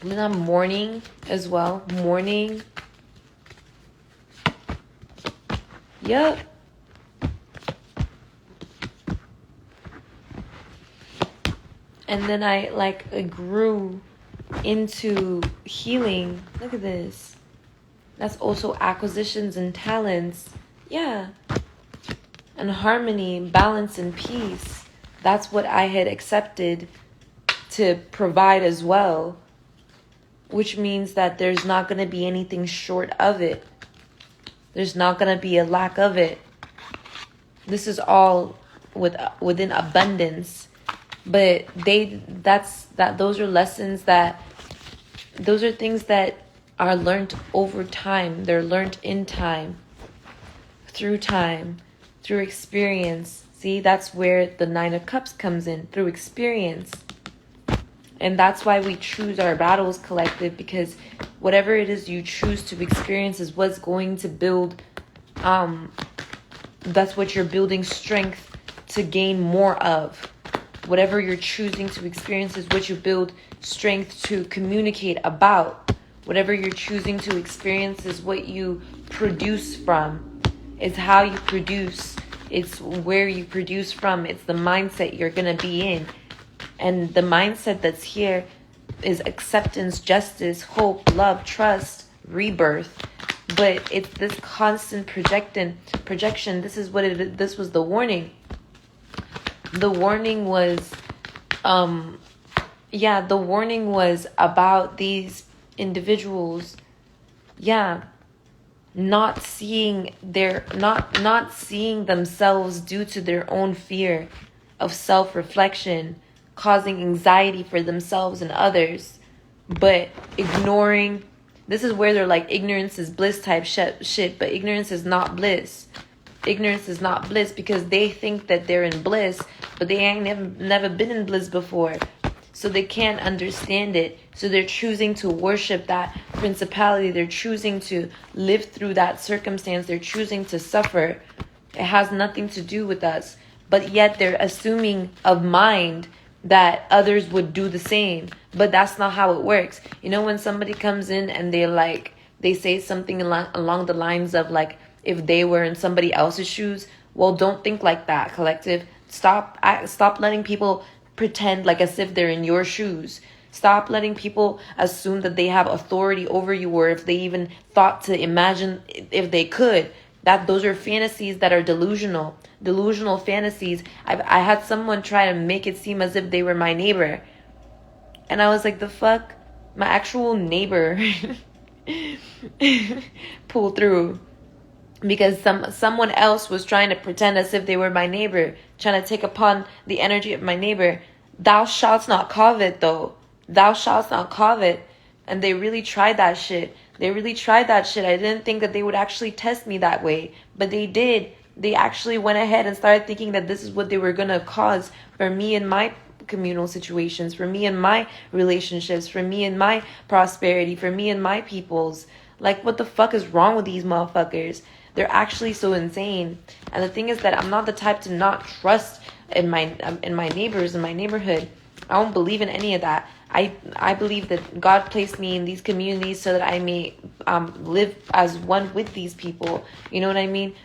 And then I'm mourning as well. Mourning Yup. And then I grew into healing. Look at this. That's also acquisitions and talents. Yeah. And harmony, balance, and peace. That's what I had accepted to provide as well. Which means that there's not going to be anything short of it. There's not going to be a lack of it. This is all within abundance. But those are lessons those are things that are learned over time. They're learned in time, through experience. See, that's where the Nine of Cups comes in, through experience. And that's why we choose our battles, collective, because whatever it is you choose to experience is what's going to build, that's what you're building strength to gain more of. Whatever you're choosing to experience is what you build strength to communicate about. Whatever you're choosing to experience is what you produce from. It's how you produce. It's where you produce from. It's the mindset you're going to be in. And the mindset that's here is acceptance, justice, hope, love, trust, rebirth. But it's this constant projection. This is what this was the warning. The warning was, the warning was about these individuals, not seeing not seeing themselves due to their own fear of self-reflection, causing anxiety for themselves and others, but ignoring. This is where they're like, ignorance is bliss type shit, but ignorance is not bliss. Ignorance is not bliss, because they think that they're in bliss, but they ain't never been in bliss before. So they can't understand it. So they're choosing to worship that principality. They're choosing to live through that circumstance. They're choosing to suffer. It has nothing to do with us. But yet they're assuming of mind that others would do the same. But that's not how it works. You know, when somebody comes in and they say something along the lines of like, if they were in somebody else's shoes, well, don't think like that, collective. Stop letting people pretend like as if they're in your shoes. Stop letting people assume that they have authority over you, or if they even thought to imagine if they could. Those are fantasies that are delusional fantasies. I had someone try to make it seem as if they were my neighbor, and I was like, the fuck? My actual neighbor pulled through. Because someone else was trying to pretend as if they were my neighbor, trying to take upon the energy of my neighbor. Thou shalt not covet, though. Thou shalt not covet. And they really tried that shit. I didn't think that they would actually test me that way. But they did. They actually went ahead and started thinking that this is what they were going to cause for me in my communal situations, for me in my relationships, for me in my prosperity, for me and my peoples. Like, what the fuck is wrong with these motherfuckers? They're actually so insane. And the thing is that I'm not the type to not trust in my neighbors, in my neighborhood. I don't believe in any of that. I believe that God placed me in these communities so that I may live as one with these people. You know what I mean?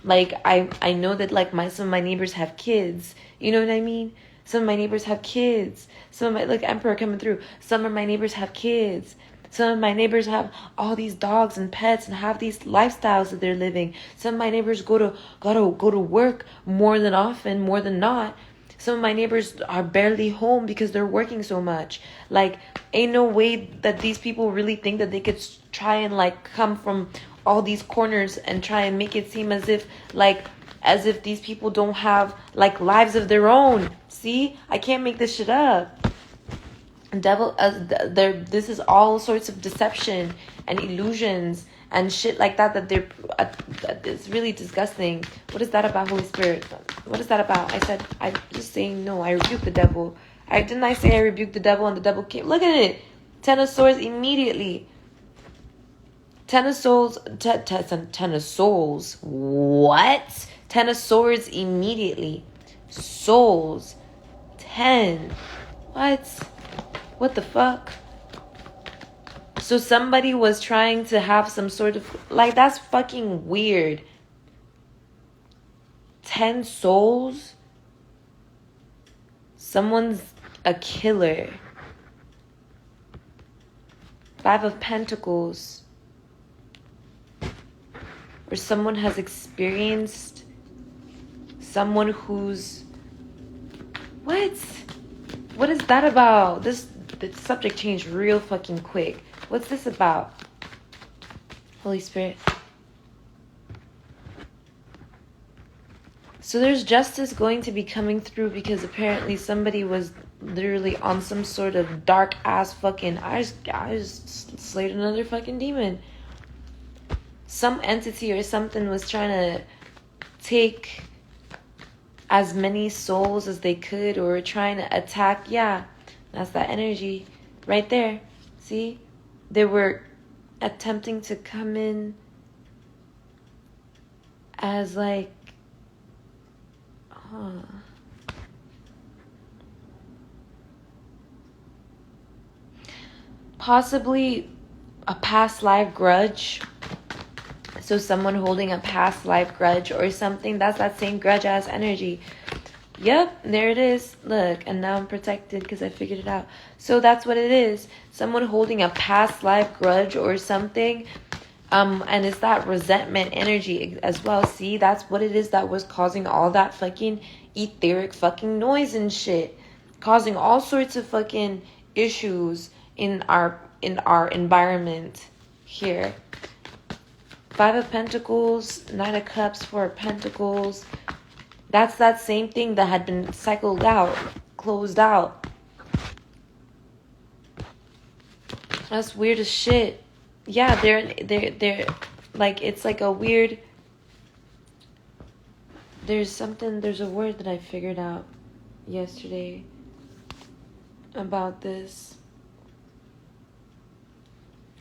Like, I know that like some of my neighbors have kids. You know what I mean? Some of my neighbors have kids. Some of my, like, Emperor coming through. Some of my neighbors have kids. Some of my neighbors have all these dogs and pets and have these lifestyles that they're living. Some of my neighbors go to work more than often, more than not. Some of my neighbors are barely home because they're working so much. Like, ain't no way that these people really think that they could try and like come from all these corners and try and make it seem as if these people don't have like lives of their own. See, I can't make this shit up. This is all sorts of deception and illusions and shit like that they're it's really disgusting. What is that about, Holy Spirit? What is that about? I'm just saying no. I rebuke the devil. Didn't I say I rebuked the devil and the devil came? Look at it. 10 of Swords immediately. 10 of Swords. 10 of Swords. What? 10 of Swords immediately. Souls. 10. What the fuck? So somebody was trying to have some sort of, like, that's fucking weird. 10 souls. Someone's a killer. 5 of Pentacles. Or someone has experienced someone who's... What? What is that about? The subject changed real fucking quick. What's this about? Holy Spirit. So there's justice going to be coming through because apparently somebody was literally on some sort of dark ass fucking... I just slayed another fucking demon. Some entity or something was trying to take as many souls as they could, or trying to attack. Yeah, that's that energy right there. See? They were attempting to come in as like... possibly a past life grudge. So someone holding a past life grudge or something. That's that same grudge ass energy. Yep, there it is. Look, and now I'm protected because I figured it out. So that's what it is. Someone holding a past life grudge or something. And it's that resentment energy as well. See, that's what it is that was causing all that fucking etheric fucking noise and shit. Causing all sorts of fucking issues in our environment here. 5 of Pentacles, 9 of Cups, 4 of Pentacles. That's that same thing that had been cycled out, closed out. That's weird as shit. Yeah, they're like, it's like a weird... There's a word that I figured out yesterday about this.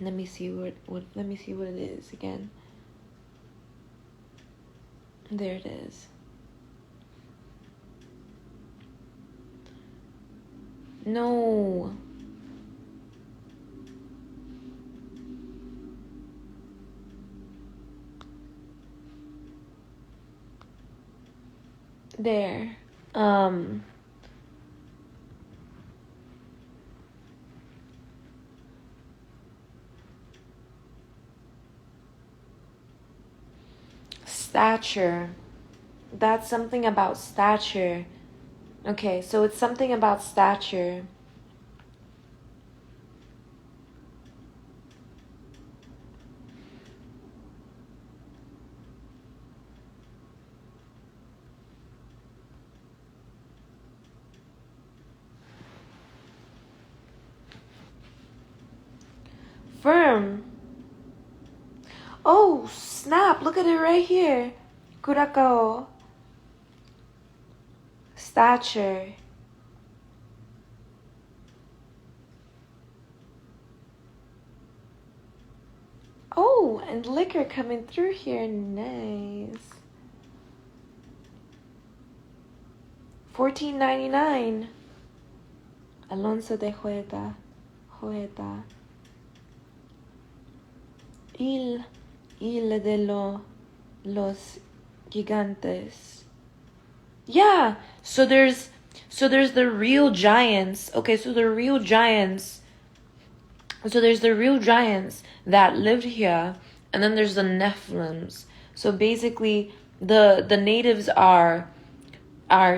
Let me see what it is again. There it is. No. There. Stature. That's something about stature. Okay, so it's something about stature. Firm. Oh, snap. Look at it right here. Kurakao. Stature. Oh, and liquor coming through here. Nice. $14.99. Alonso de Hueta. Il de los gigantes. Yeah, so there's the real giants. Okay, so the real giants. So there's the real giants that lived here, and then there's the Nephilims. So basically, the natives are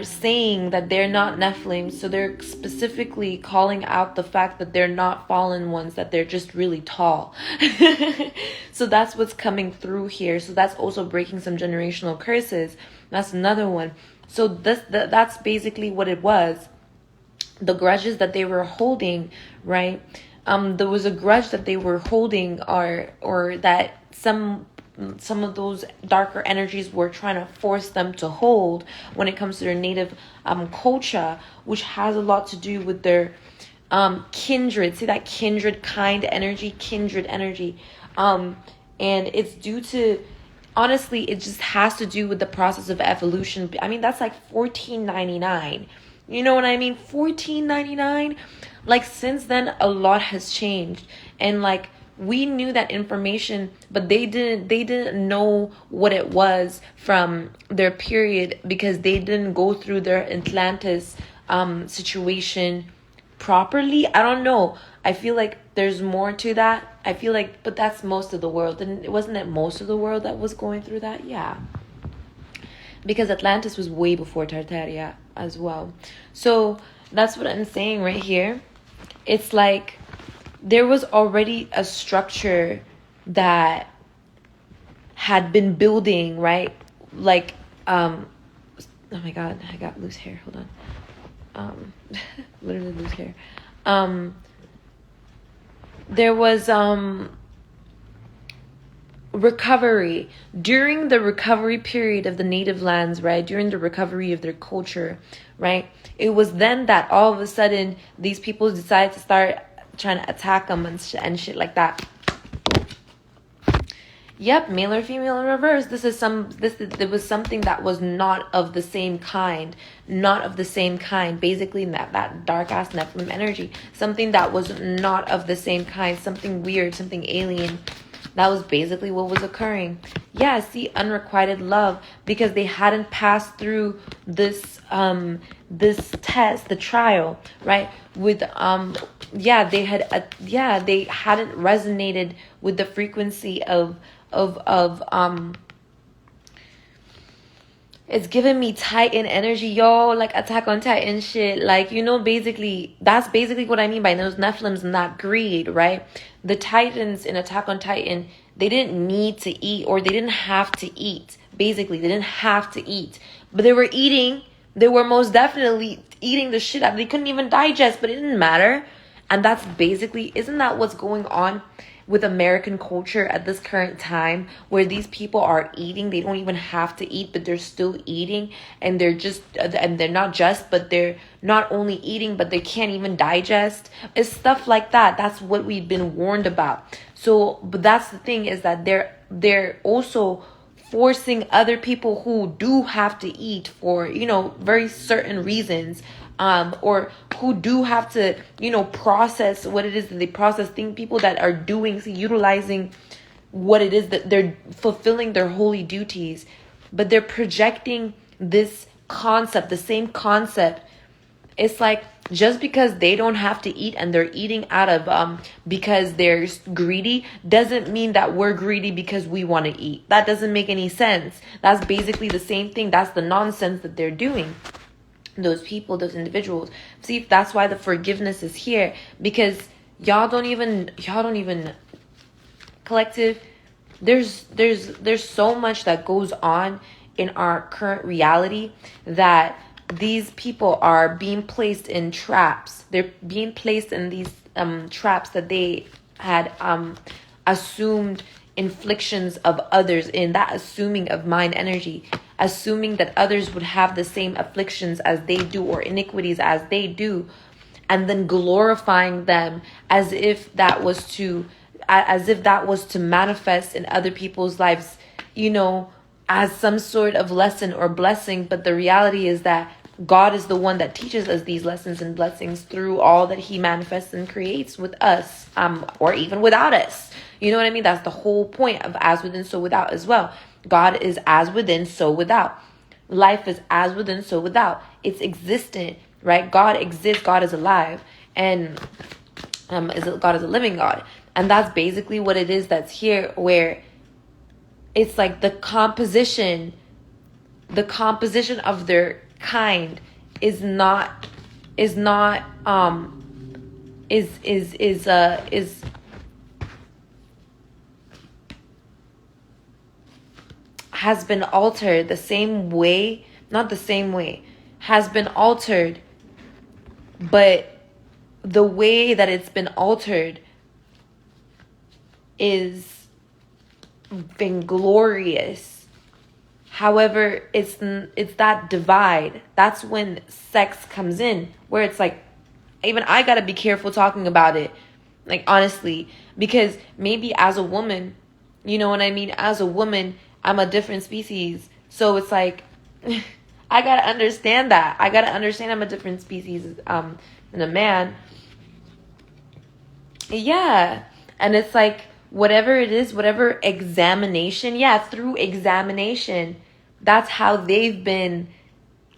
saying that they're not Nephilim, so they're specifically calling out the fact that they're not fallen ones, that they're just really tall. So that's what's coming through here. So that's also breaking some generational curses. That's another one. So that's basically what it was. The grudges that they were holding, right? There was a grudge that they were holding, or that some of those darker energies were trying to force them to hold when it comes to their native culture, which has a lot to do with their kindred. See that kindred energy. And it's due to, honestly, it just has to do with the process of evolution. I mean, that's like $14.99. You know what I mean? $14.99. Like, since then, a lot has changed. And like, we knew that information, but they didn't know what it was from their period, because they didn't go through their Atlantis situation properly. I don't know. I feel like there's more to that. I feel like, but that's most of the world. And it wasn't it most of the world that was going through that? Yeah. Because Atlantis was way before Tartaria as well. So that's what I'm saying right here. It's like there was already a structure that had been building, right? Like, oh my God, I got loose hair. Hold on. Literally loose hair. There was recovery during the recovery period of the native lands, right? During the recovery of their culture, right? It was then that all of a sudden these people decided to start trying to attack them and shit like that. Yep, male or female in reverse. There was something that was not of the same kind, Basically, that dark ass Nephilim energy, something that was not of the same kind, something weird, something alien. That was basically what was occurring. Yeah, see, unrequited love, because they hadn't passed through this test, the trial, right? With they hadn't resonated with the frequency of it's giving me Titan energy, yo, like Attack on Titan shit. Like, basically, that's basically what I mean by those Nephilims and that greed, right? The Titans in Attack on Titan, they didn't need to eat, or they didn't have to eat. Basically, they didn't have to eat. But they were eating. They were most definitely eating the shit out. They couldn't even digest, but it didn't matter. And that's basically, isn't that what's going on with American culture at this current time, where these people are eating? They don't even have to eat, but they're still eating, and they're not only eating, but they can't even digest. It's stuff like that. That's what we've been warned about. So, but that's the thing, is that they're also forcing other people who do have to eat for, very certain reasons, or who do have to, process what it is that they process. Think people that are utilizing what it is that they're fulfilling their holy duties, but they're projecting this concept, the same concept. It's like, just because they don't have to eat and they're eating out of because they're greedy, doesn't mean that we're greedy because we want to eat. That doesn't make any sense. That's basically the same thing. That's the nonsense that they're doing. Those people, those individuals. See, that's why the forgiveness is here, because y'all don't even collective. There's so much that goes on in our current reality that these people are being placed in traps. They're being placed in these traps that they had assumed inflictions of others in, that assuming of mind energy, assuming that others would have the same afflictions as they do, or iniquities as they do, and then glorifying them as if that was to manifest in other people's lives, as some sort of lesson or blessing. But the reality is that God is the one that teaches us these lessons and blessings through all that he manifests and creates with us, or even without us. You know what I mean? That's the whole point of as within, so without as well. God is as within, so without. Life is as within, so without. It's existent, right? God exists. God is alive. And God is a living God. And that's basically what it is that's here, where it's like the composition of their kind is has been altered the same way, not the same way, has been altered, but the way that it's been altered is vainglorious. However, it's that divide. That's when sex comes in, where it's like, even I gotta be careful talking about it, like, honestly, because maybe as a woman, you know what I mean? As a woman, I'm a different species. So it's like, I gotta understand that. I gotta understand I'm a different species than a man. Yeah. And it's like, whatever it is, whatever examination, yeah, through examination, that's how they've been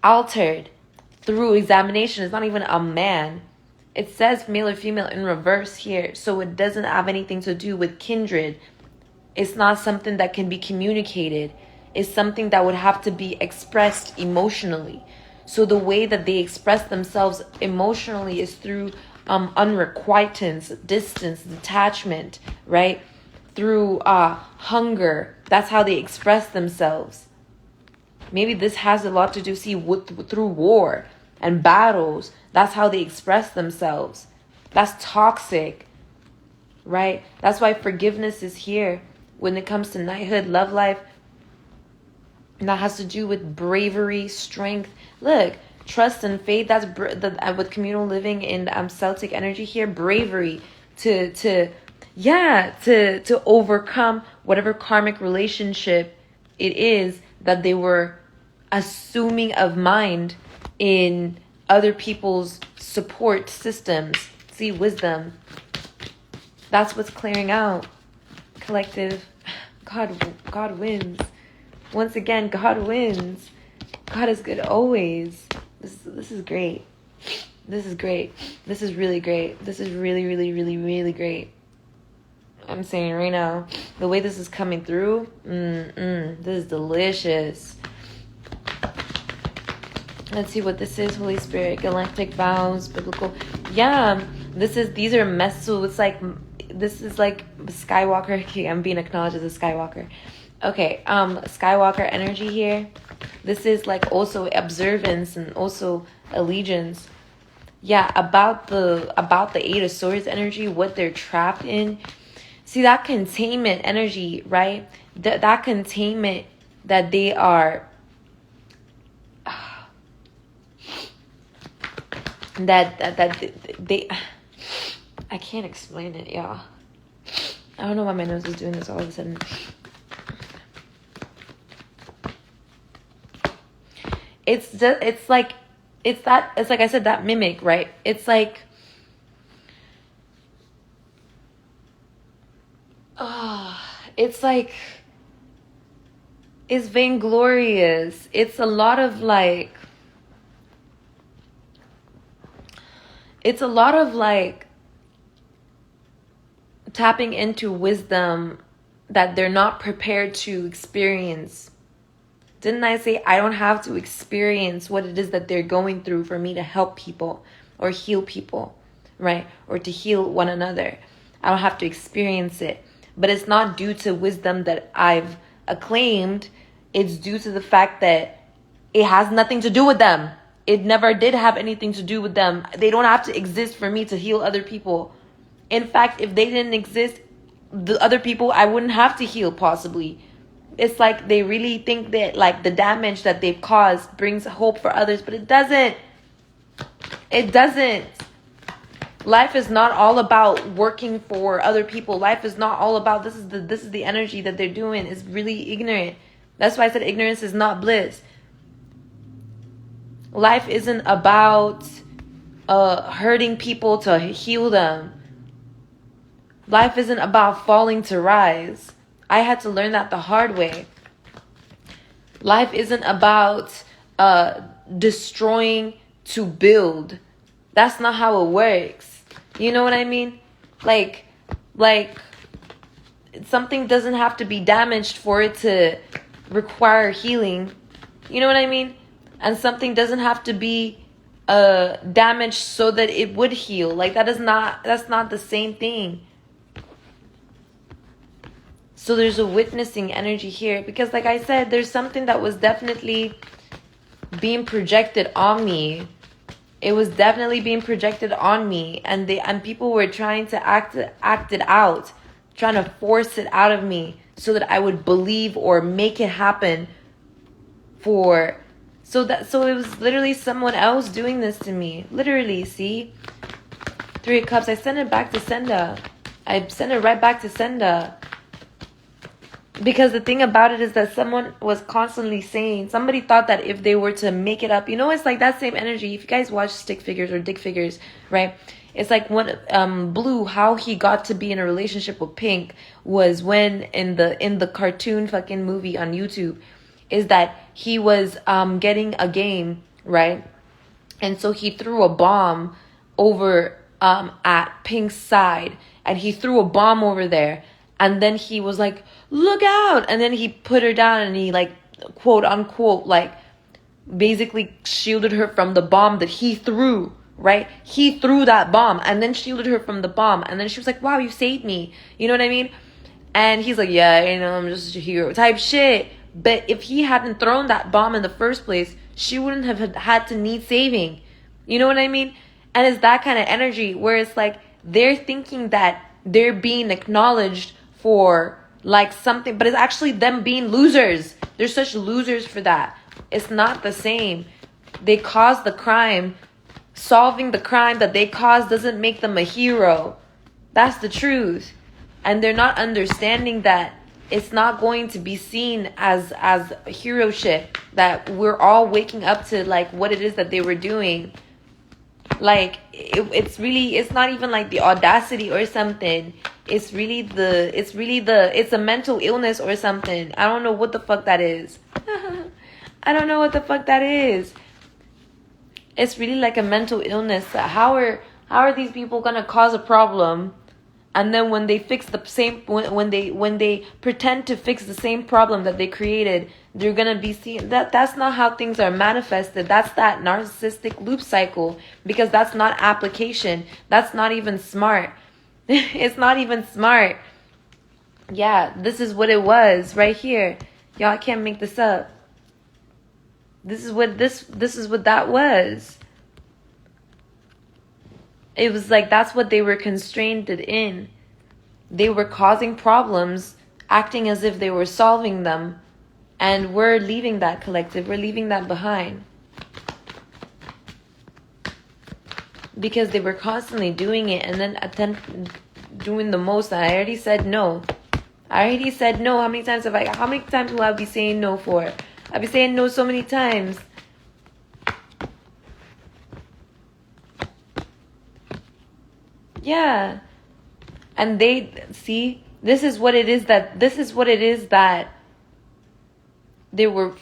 altered. Through examination. It's not even a man. It says male or female in reverse here, so it doesn't have anything to do with kindred. It's not something that can be communicated. It's something that would have to be expressed emotionally. So the way that they express themselves emotionally is through unrequitance, distance, detachment, right? Through hunger. That's how they express themselves. Maybe this has a lot to do, through war and battles. That's how they express themselves. That's toxic, right? That's why forgiveness is here when it comes to knighthood, love life. And that has to do with bravery, strength. Look, trust and faith. That's with communal living in Celtic energy here. Bravery to overcome whatever karmic relationship it is that they were assuming of mind in other people's support systems. See, wisdom. That's what's clearing out. Collective. God wins. Once again, God wins. God is good always. This is great. This is great. This is really great. This is really, really, really, really great. I'm saying right now, the way this is coming through, this is delicious. Let's see what this is. Holy Spirit, galactic vows, biblical. Yeah, these are meso. It's like, this is like Skywalker. Okay, I'm being acknowledged as a Skywalker. Okay, Skywalker energy here. This is like also observance and also allegiance. Yeah, about the Eight of Swords energy, what they're trapped in. See, that containment energy, right? That containment that they are, they, I can't explain it, y'all. I don't know why my nose is doing this all of a sudden. It's like I said, that mimic, right? It's like, it's vainglorious. It's a lot of tapping into wisdom that they're not prepared to experience. Didn't I say I don't have to experience what it is that they're going through for me to help people or heal people, right? Or to heal one another. I don't have to experience it. But it's not due to wisdom that I've acclaimed. It's due to the fact that it has nothing to do with them. It never did have anything to do with them. They don't have to exist for me to heal other people. In fact, if they didn't exist, the other people I wouldn't have to heal possibly. It's like they really think that like the damage that they've caused brings hope for others, but it doesn't. It doesn't. Life is not all about working for other people. Life is not all about this is the energy that they're doing. It's really ignorant. That's why I said ignorance is not bliss. Life isn't about hurting people to heal them. Life isn't about falling to rise. I had to learn that the hard way. Life isn't about destroying to build. That's not how it works. You know what I mean? Like something doesn't have to be damaged for it to require healing. You know what I mean? And something doesn't have to be damaged so that it would heal. Like that's not the same thing. So there's a witnessing energy here because like I said, there's something that was definitely being projected on me. It was definitely being projected on me, and people were trying to act it out, trying to force it out of me so that I would believe or make it happen so it was literally someone else doing this to me. Literally, see? 3 of Cups. I sent it back to Senda. I sent it right back to Senda. Because the thing about it is that someone was constantly saying, somebody thought that if they were to make it up, it's like that same energy. If you guys watch stick figures or dick figures, right? It's like when Blue, how he got to be in a relationship with Pink was when in the cartoon fucking movie on YouTube, is that he was getting a game, right? And so he threw a bomb over at Pink's side, and he threw a bomb over there, and then he was like, look out, and then he put her down, and he like, quote unquote, like basically shielded her from the bomb that he threw, right? He threw that bomb and then shielded her from the bomb, and then she was like, wow, you saved me, you know what I mean? And he's like, yeah, you know, I'm just a hero type shit. But if he hadn't thrown that bomb in the first place, she wouldn't have had to need saving, you know what I mean? And it's that kind of energy where it's like they're thinking that they're being acknowledged for like something, but it's actually them being losers. They're such losers for that. It's not the same. They caused the crime. Solving the crime that they caused doesn't make them a hero. That's the truth. And they're not understanding that it's not going to be seen as hero shit, that we're all waking up to like what it is that they were doing. Like it's not even like the audacity or something. It's a mental illness or something. I don't know what the fuck that is. I don't know what the fuck that is. It's really like a mental illness. How are these people gonna cause a problem, and then when they fix the same, when they pretend to fix the same problem that they created, they're gonna be seen. That's not how things are manifested. That's that narcissistic loop cycle, because that's not application. That's not even smart. It's not even smart. Yeah, this is what it was right here. Y'all, I can't make this up. This is what that was. It was like that's what they were constrained in. They were causing problems, acting as if they were solving them, and we're leaving that collective. We're leaving that behind. Because they were constantly doing it and then doing the most. And I already said no. How many times will I be saying no for? I've been saying no so many times. Yeah. And they see, this is what it is that they were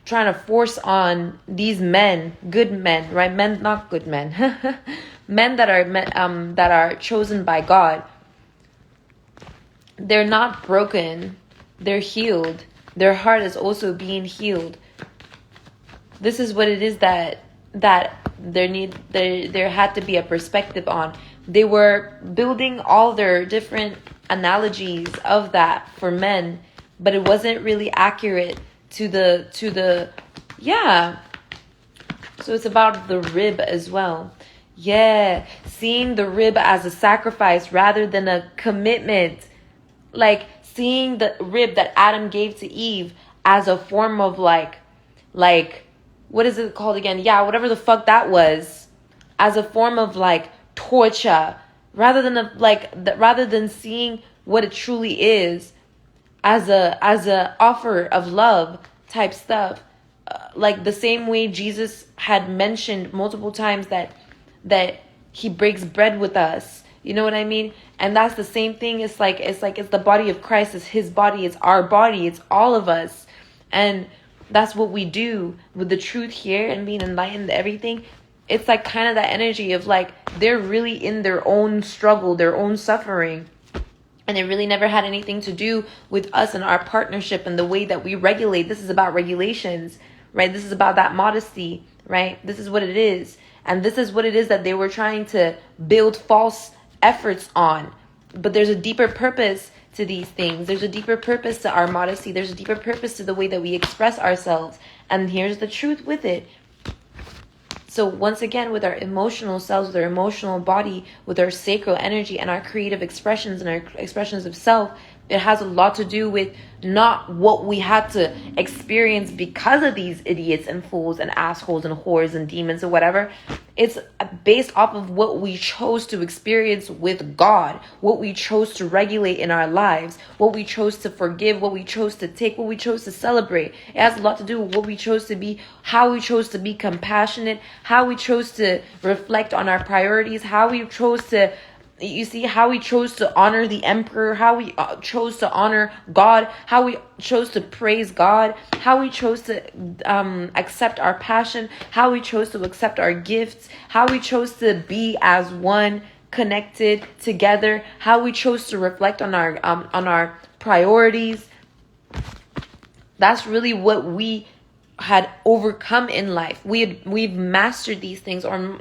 trying to force on these men, good men, right? Men, not good men. Men that are chosen by God. They're not broken. They're healed. Their heart is also being healed. This is what it is that there had to be a perspective on. They were building all their different analogies of that for men, but it wasn't really accurate to the yeah. So it's about the rib as well. Yeah, seeing the rib as a sacrifice rather than a commitment. Like seeing the rib that Adam gave to Eve as a form of like what is it called again? Yeah, whatever the fuck that was, as a form of like torture, rather than seeing what it truly is as a offer of love type stuff. Like the same way Jesus had mentioned multiple times that he breaks bread with us. You know what I mean? And that's the same thing. It's the body of Christ. It's his body. It's our body. It's all of us. And that's what we do with the truth here and being enlightened, everything. It's like kind of that energy of like, they're really in their own struggle, their own suffering. And it really never had anything to do with us and our partnership and the way that we regulate. This is about regulations, right? This is about that modesty, right? This is what it is. And this is what it is that they were trying to build false efforts on. But there's a deeper purpose to these things. There's a deeper purpose to our modesty. There's a deeper purpose to the way that we express ourselves. And here's the truth with it. So once again, with our emotional selves, with our emotional body, with our sacral energy and our creative expressions and our expressions of self, it has a lot to do with not what we had to experience because of these idiots and fools and assholes and whores and demons or whatever. It's based off of what we chose to experience with God, what we chose to regulate in our lives, what we chose to forgive, what we chose to take, what we chose to celebrate. It has a lot to do with what we chose to be, how we chose to be compassionate, how we chose to reflect on our priorities, how we chose to, you see, how we chose to honor the emperor, how we chose to honor God, how we chose to praise God, how we chose to accept our passion, how we chose to accept our gifts, how we chose to be as one, connected together, how we chose to reflect on our priorities. That's really what we had overcome in life. We've mastered these things, or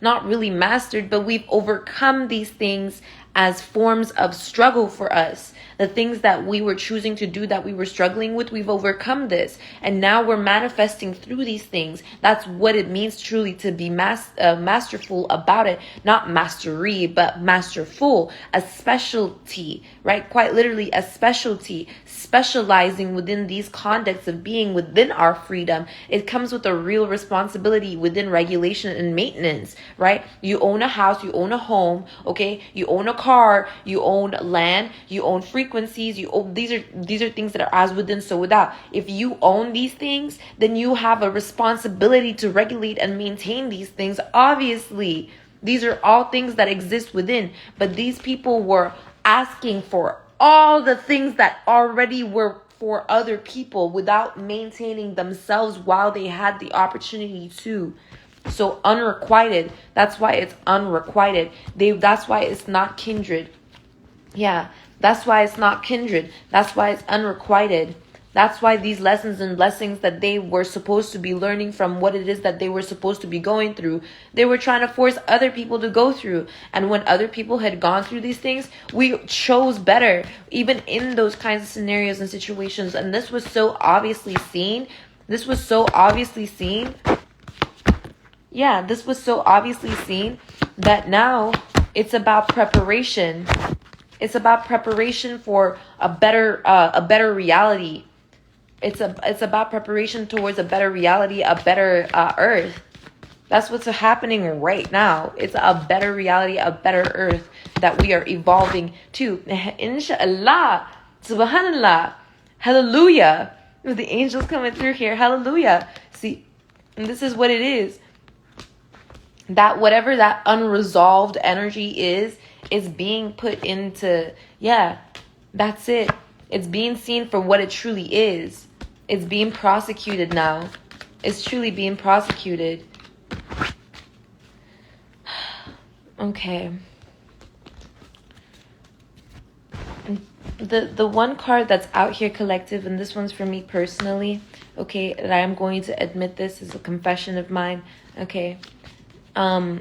not really mastered, but we've overcome these things as forms of struggle for us. The things that we were choosing to do, that we were struggling with, we've overcome this, and now we're manifesting through these things. That's what it means truly to be masterful about it. Not mastery, but masterful. A specialty, right? Quite literally a specialty, specializing within these contexts of being within our freedom. It comes with a real responsibility within regulation and maintenance, right? You own a house, you own a home, okay? You own a car, you own land, you own frequencies, you own, these are things that are as within, so without. If you own these things, then you have a responsibility to regulate and maintain these things. Obviously, these are all things that exist within, but these people were asking for all the things that already were for other people without maintaining themselves while they had the opportunity to. So unrequited, that's why it's unrequited. That's why it's not kindred. Yeah, that's why it's not kindred. That's why it's unrequited. That's why these lessons and blessings that they were supposed to be learning from what it is that they were supposed to be going through, they were trying to force other people to go through. And when other people had gone through these things, we chose better, even in those kinds of scenarios and situations. And this was so obviously seen. This was so obviously seen. Yeah, this was so obviously seen that now it's about preparation. It's about preparation for a better reality. It's about preparation towards a better reality, a better earth. That's what's happening right now. It's a better reality, a better earth that we are evolving to. Inshallah, subhanallah, hallelujah. With the angels coming through here, hallelujah. See, and this is what it is. That whatever that unresolved energy is being put into, that's it. It's being seen for what it truly is. It's being prosecuted now. It's truly being prosecuted. Okay. The one card that's out here collective, and this one's for me personally, okay, and I am going to admit this is a confession of mine, okay. I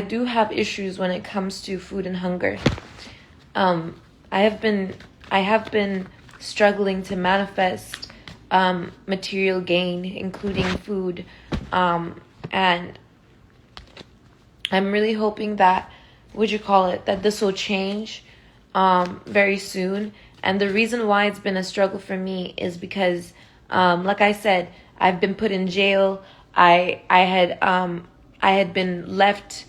do have issues when it comes to food and hunger. I have been struggling to manifest material gain, including food, and I'm really hoping that, that this will change very soon. And the reason why it's been a struggle for me is because, like I said, I've been put in jail. I had been left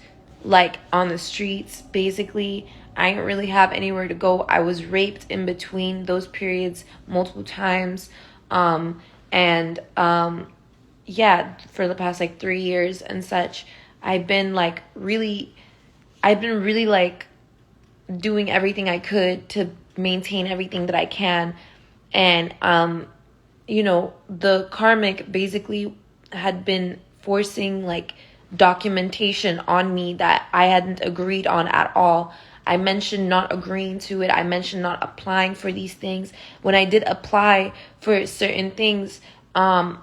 like on the streets, basically. I didn't really have anywhere to go. I was raped in between those periods multiple times. For the past 3 years and such, I've been really doing everything I could to maintain everything that I can. And, the karmic basically had been forcing documentation on me that I hadn't agreed on at all. I mentioned not agreeing to it. I mentioned not applying for these things. When I did apply for certain things, the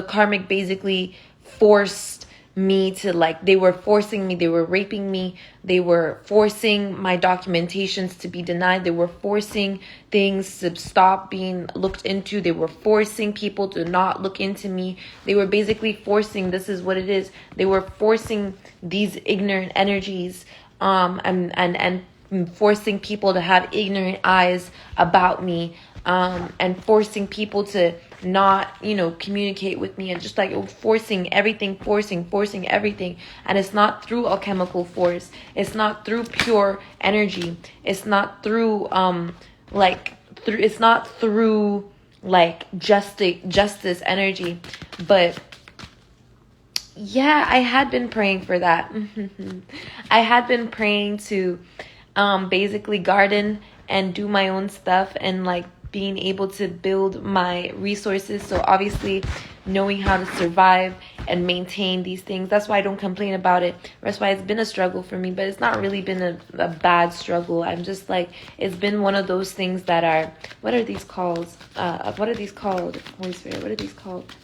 karmic basically forced me to they were forcing me, they were raping me, they were forcing my documentations to be denied, they were forcing things to stop being looked into, they were forcing people to not look into me, they were basically forcing, this is what it is, they were forcing these ignorant energies and forcing people to have ignorant eyes about me, and forcing people to not, communicate with me, and just like forcing everything. And it's not through alchemical force. It's not through pure energy. It's not through, it's not through like justice energy. But yeah, I had been praying for that. I had been praying to basically garden and do my own stuff, and like being able to build my resources. So obviously knowing how to survive and maintain these things. That's why I don't complain about it. That's why it's been a struggle for me, but it's not really been a bad struggle. I'm just like, it's been one of those things that are, what are these called? Holy Spirit, what are these called?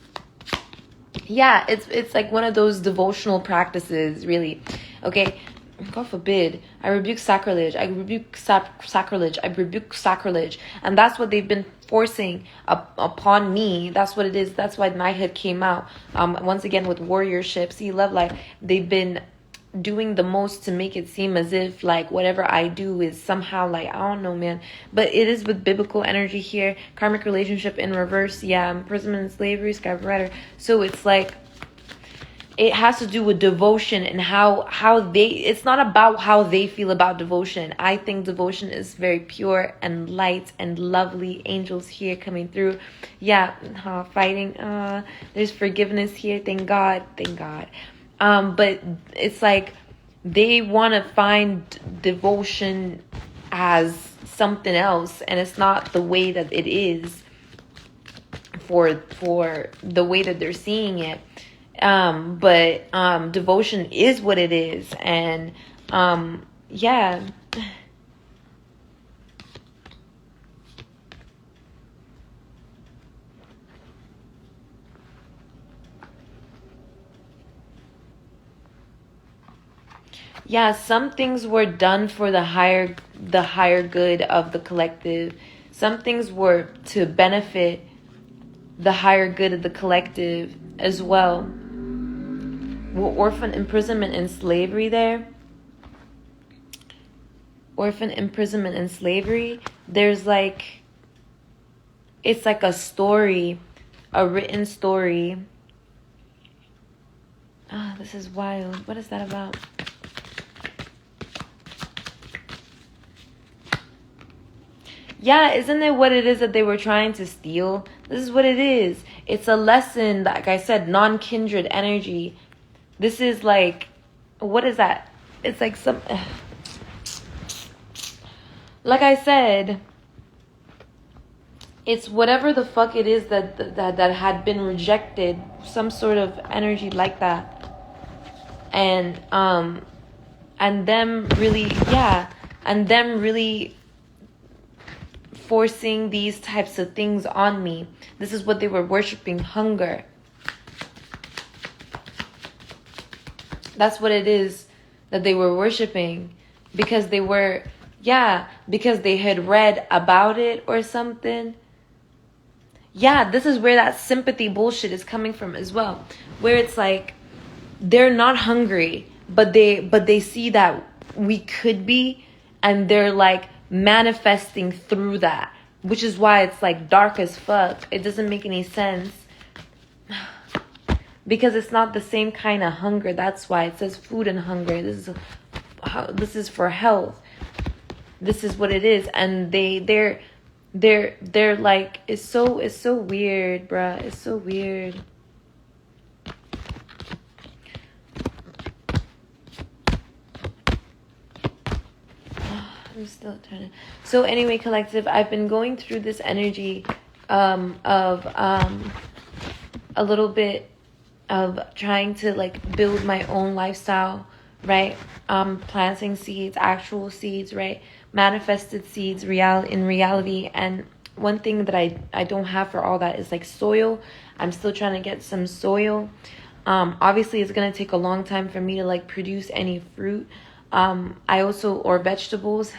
Yeah, it's like one of those devotional practices, really. Okay, God forbid, I rebuke sacrilege. I rebuke sacrilege. And that's what they've been forcing upon me. That's what it is. That's why knighthood came out. Once again, with warriorship. See, love life. They've been doing the most to make it seem as if like whatever I do is somehow like, I don't know, man. But it is with biblical energy here. Karmic relationship in reverse. Yeah, imprisonment and slavery, sky rider. So it's like, it has to do with devotion and how they, it's not about how they feel about devotion. I think devotion is very pure and light and lovely. Angels here coming through. Yeah, fighting. There's forgiveness here. Thank God. But it's like they want to find devotion as something else, and it's not the way that it is for the way that they're seeing it. But devotion is what it is. And yeah. Yeah, some things were done for the higher good of the collective. Some things were to benefit the higher good of the collective as well. Orphan imprisonment and slavery there. Orphan imprisonment and slavery. There's like, it's like a story, a written story. This is wild. What is that about? Yeah, isn't it what it is that they were trying to steal? This is what it is. It's a lesson, like I said, non-kindred energy. This is like, what is that? It's like some, like I said, it's whatever the fuck it is that had been rejected, some sort of energy like that. And them really forcing these types of things on me. This is what they were worshiping, hunger. That's what it is that they were worshiping, because they had read about it or something. Yeah, this is where that sympathy bullshit is coming from as well, where it's like they're not hungry, but they see that we could be, and they're like manifesting through that, which is why it's like dark as fuck. It doesn't make any sense. Because it's not the same kind of hunger. That's why it says food and hunger. This is for health. This is what it is. And they're like, it's so weird, bruh. It's so weird. I'm still trying to. So anyway, collective, I've been going through this energy of a little bit of trying to like build my own lifestyle, right? Planting seeds, actual seeds, right? Manifested seeds, in reality. And one thing that I don't have for all that is like soil. I'm still trying to get some soil. Obviously it's gonna take a long time for me to like produce any fruit. Or vegetables,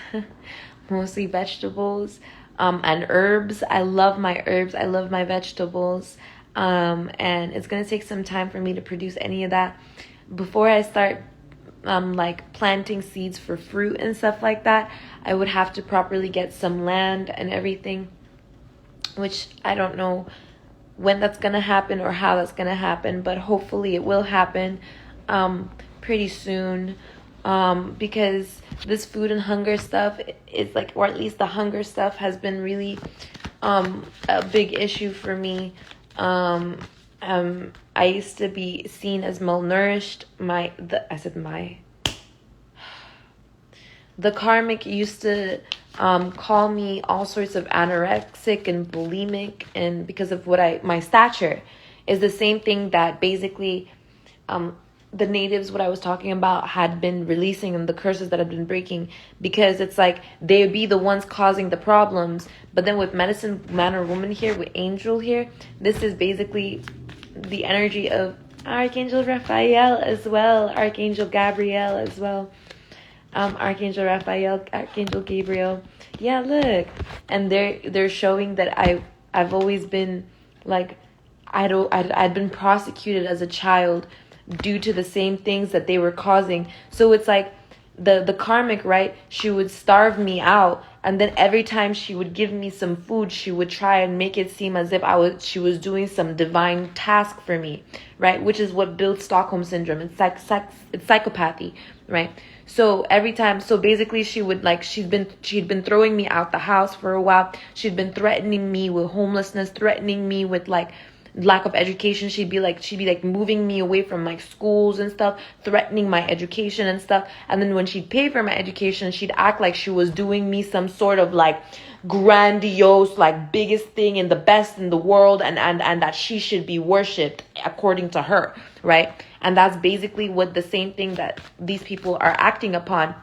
mostly vegetables, and herbs. I love my herbs. I love my vegetables. And it's going to take some time for me to produce any of that before I start, like planting seeds for fruit and stuff like that. I would have to properly get some land and everything. which I don't know when that's going to happen or how that's going to happen, but hopefully it will happen pretty soon, because this food and hunger stuff is like, or at least the hunger stuff has been really a big issue for me. I used to be seen as malnourished. The karmic used to call me all sorts of anorexic and bulimic, and because of my stature is the same thing that basically the natives, what I was talking about, had been releasing, and the curses that had been breaking, because it's like they would be the ones causing the problems. But then with medicine man or woman here, with angel here, this is basically the energy of Archangel Raphael as well, Archangel Gabriel as well, Archangel Raphael, Archangel Gabriel. Yeah, look, and they're showing that I've always been like, I'd been prosecuted as a child due to the same things that they were causing. So it's like the karmic, right? She would starve me out, and then every time she would give me some food, she would try and make it seem as if she was doing some divine task for me, right? Which is what builds Stockholm syndrome. It's it's psychopathy, right? So every time, so basically she would like, she'd been throwing me out the house for a while. She'd been threatening me with homelessness, threatening me with like lack of education. She'd be like moving me away from like schools and stuff, threatening my education and stuff. And then when she'd pay for my education, she'd act like she was doing me some sort of like grandiose, like biggest thing and the best in the world, and that she should be worshipped according to her, right? And that's basically what the same thing that these people are acting upon,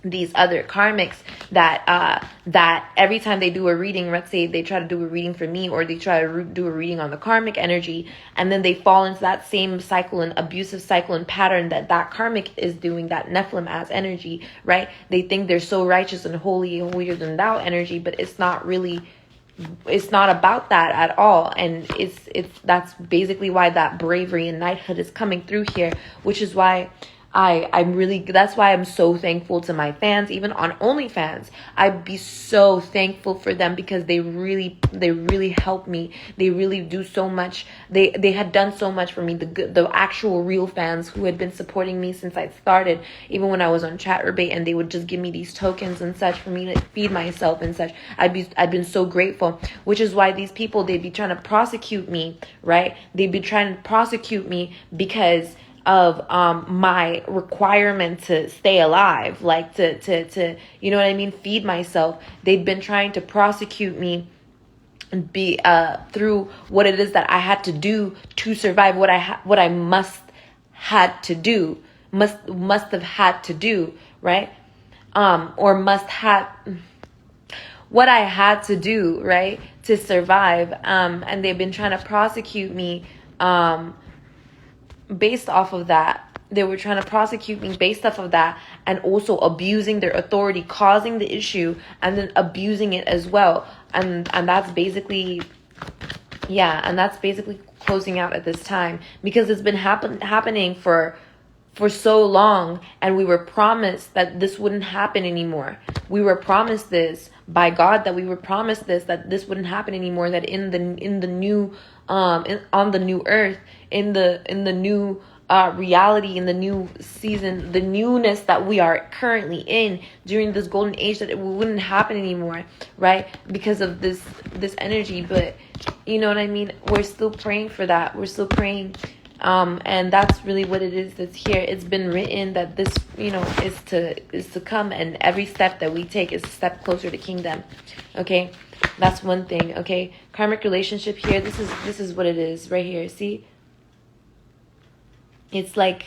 these other karmics, that every time they do a reading, let's say they try to do a reading for me, or they try to do a reading on the karmic energy, and then they fall into that same cycle and abusive cycle and pattern that karmic is doing, that Nephilim as energy, right? They think they're so righteous and holy, holier than thou energy, but it's not really, it's not about that at all. And that's basically why that bravery and knighthood is coming through here, which is why that's why I'm so thankful to my fans, even on OnlyFans. I'd be so thankful for them, because they really help me. They really do so much. They had done so much for me. The actual real fans who had been supporting me since I started, even when I was on Chatterbait, and they would just give me these tokens and such for me to feed myself and such. I'd been so grateful, which is why these people, they'd be trying to prosecute me, right? They'd be trying to prosecute me because of my requirement to stay alive, like to you know what I mean, feed myself. They'd been trying to prosecute me and be through what it is that I had to do to survive, what I must have had to do, right? Or must have what I had to do, right, to survive. And they've been trying to prosecute me based off of that. They were trying to prosecute me based off of that, and also abusing their authority, causing the issue, and then abusing it as well. And that's basically, yeah, and that's basically closing out at this time, because it's been happening for so long, and we were promised that this wouldn't happen anymore. We were promised this by God, that we were promised that this wouldn't happen anymore, that on the new earth, in the new reality, in the new season, the newness that we are currently in during this golden age, that it wouldn't happen anymore, right? Because of this energy. But you know what I mean? We're still praying for that. We're still praying. And that's really what it is that's here. It's been written that this, you know, is to come, and every step that we take is a step closer to kingdom. Okay? That's one thing, okay? Karmic relationship here, this is what it is right here. See? It's like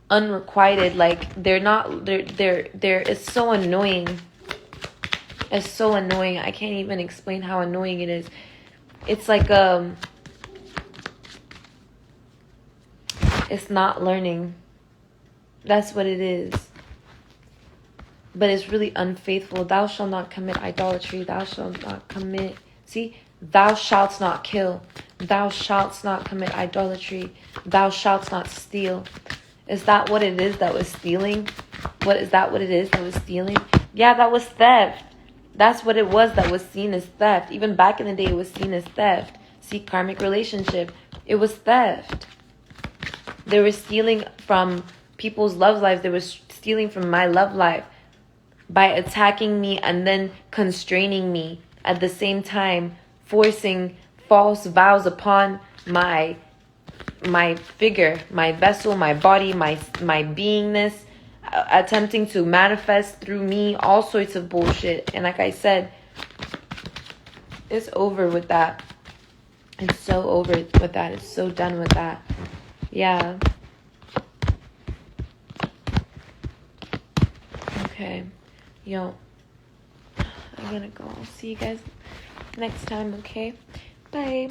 unrequited, like they're it's so annoying. It's so annoying. I can't even explain how annoying it is. It's like it's not learning. That's what it is. But it's really unfaithful. Thou shalt not commit idolatry. Thou shalt not commit. See? Thou shalt not kill. Thou shalt not commit idolatry. Thou shalt not steal. Is that what it is that was stealing? Is that what it is that was stealing? Yeah, that was theft. That's what it was that was seen as theft. Even back in the day, it was seen as theft. See, karmic relationship, it was theft. They were stealing from people's love lives. They were stealing from my love life by attacking me and then constraining me at the same time, forcing false vows upon my figure, my vessel, my body, my beingness, attempting to manifest through me all sorts of bullshit. And like I said, it's over with that. It's so over with that. It's so done with that. Yeah. Okay. Yo, I'm gonna go. I'll see you guys next time, okay? Bye.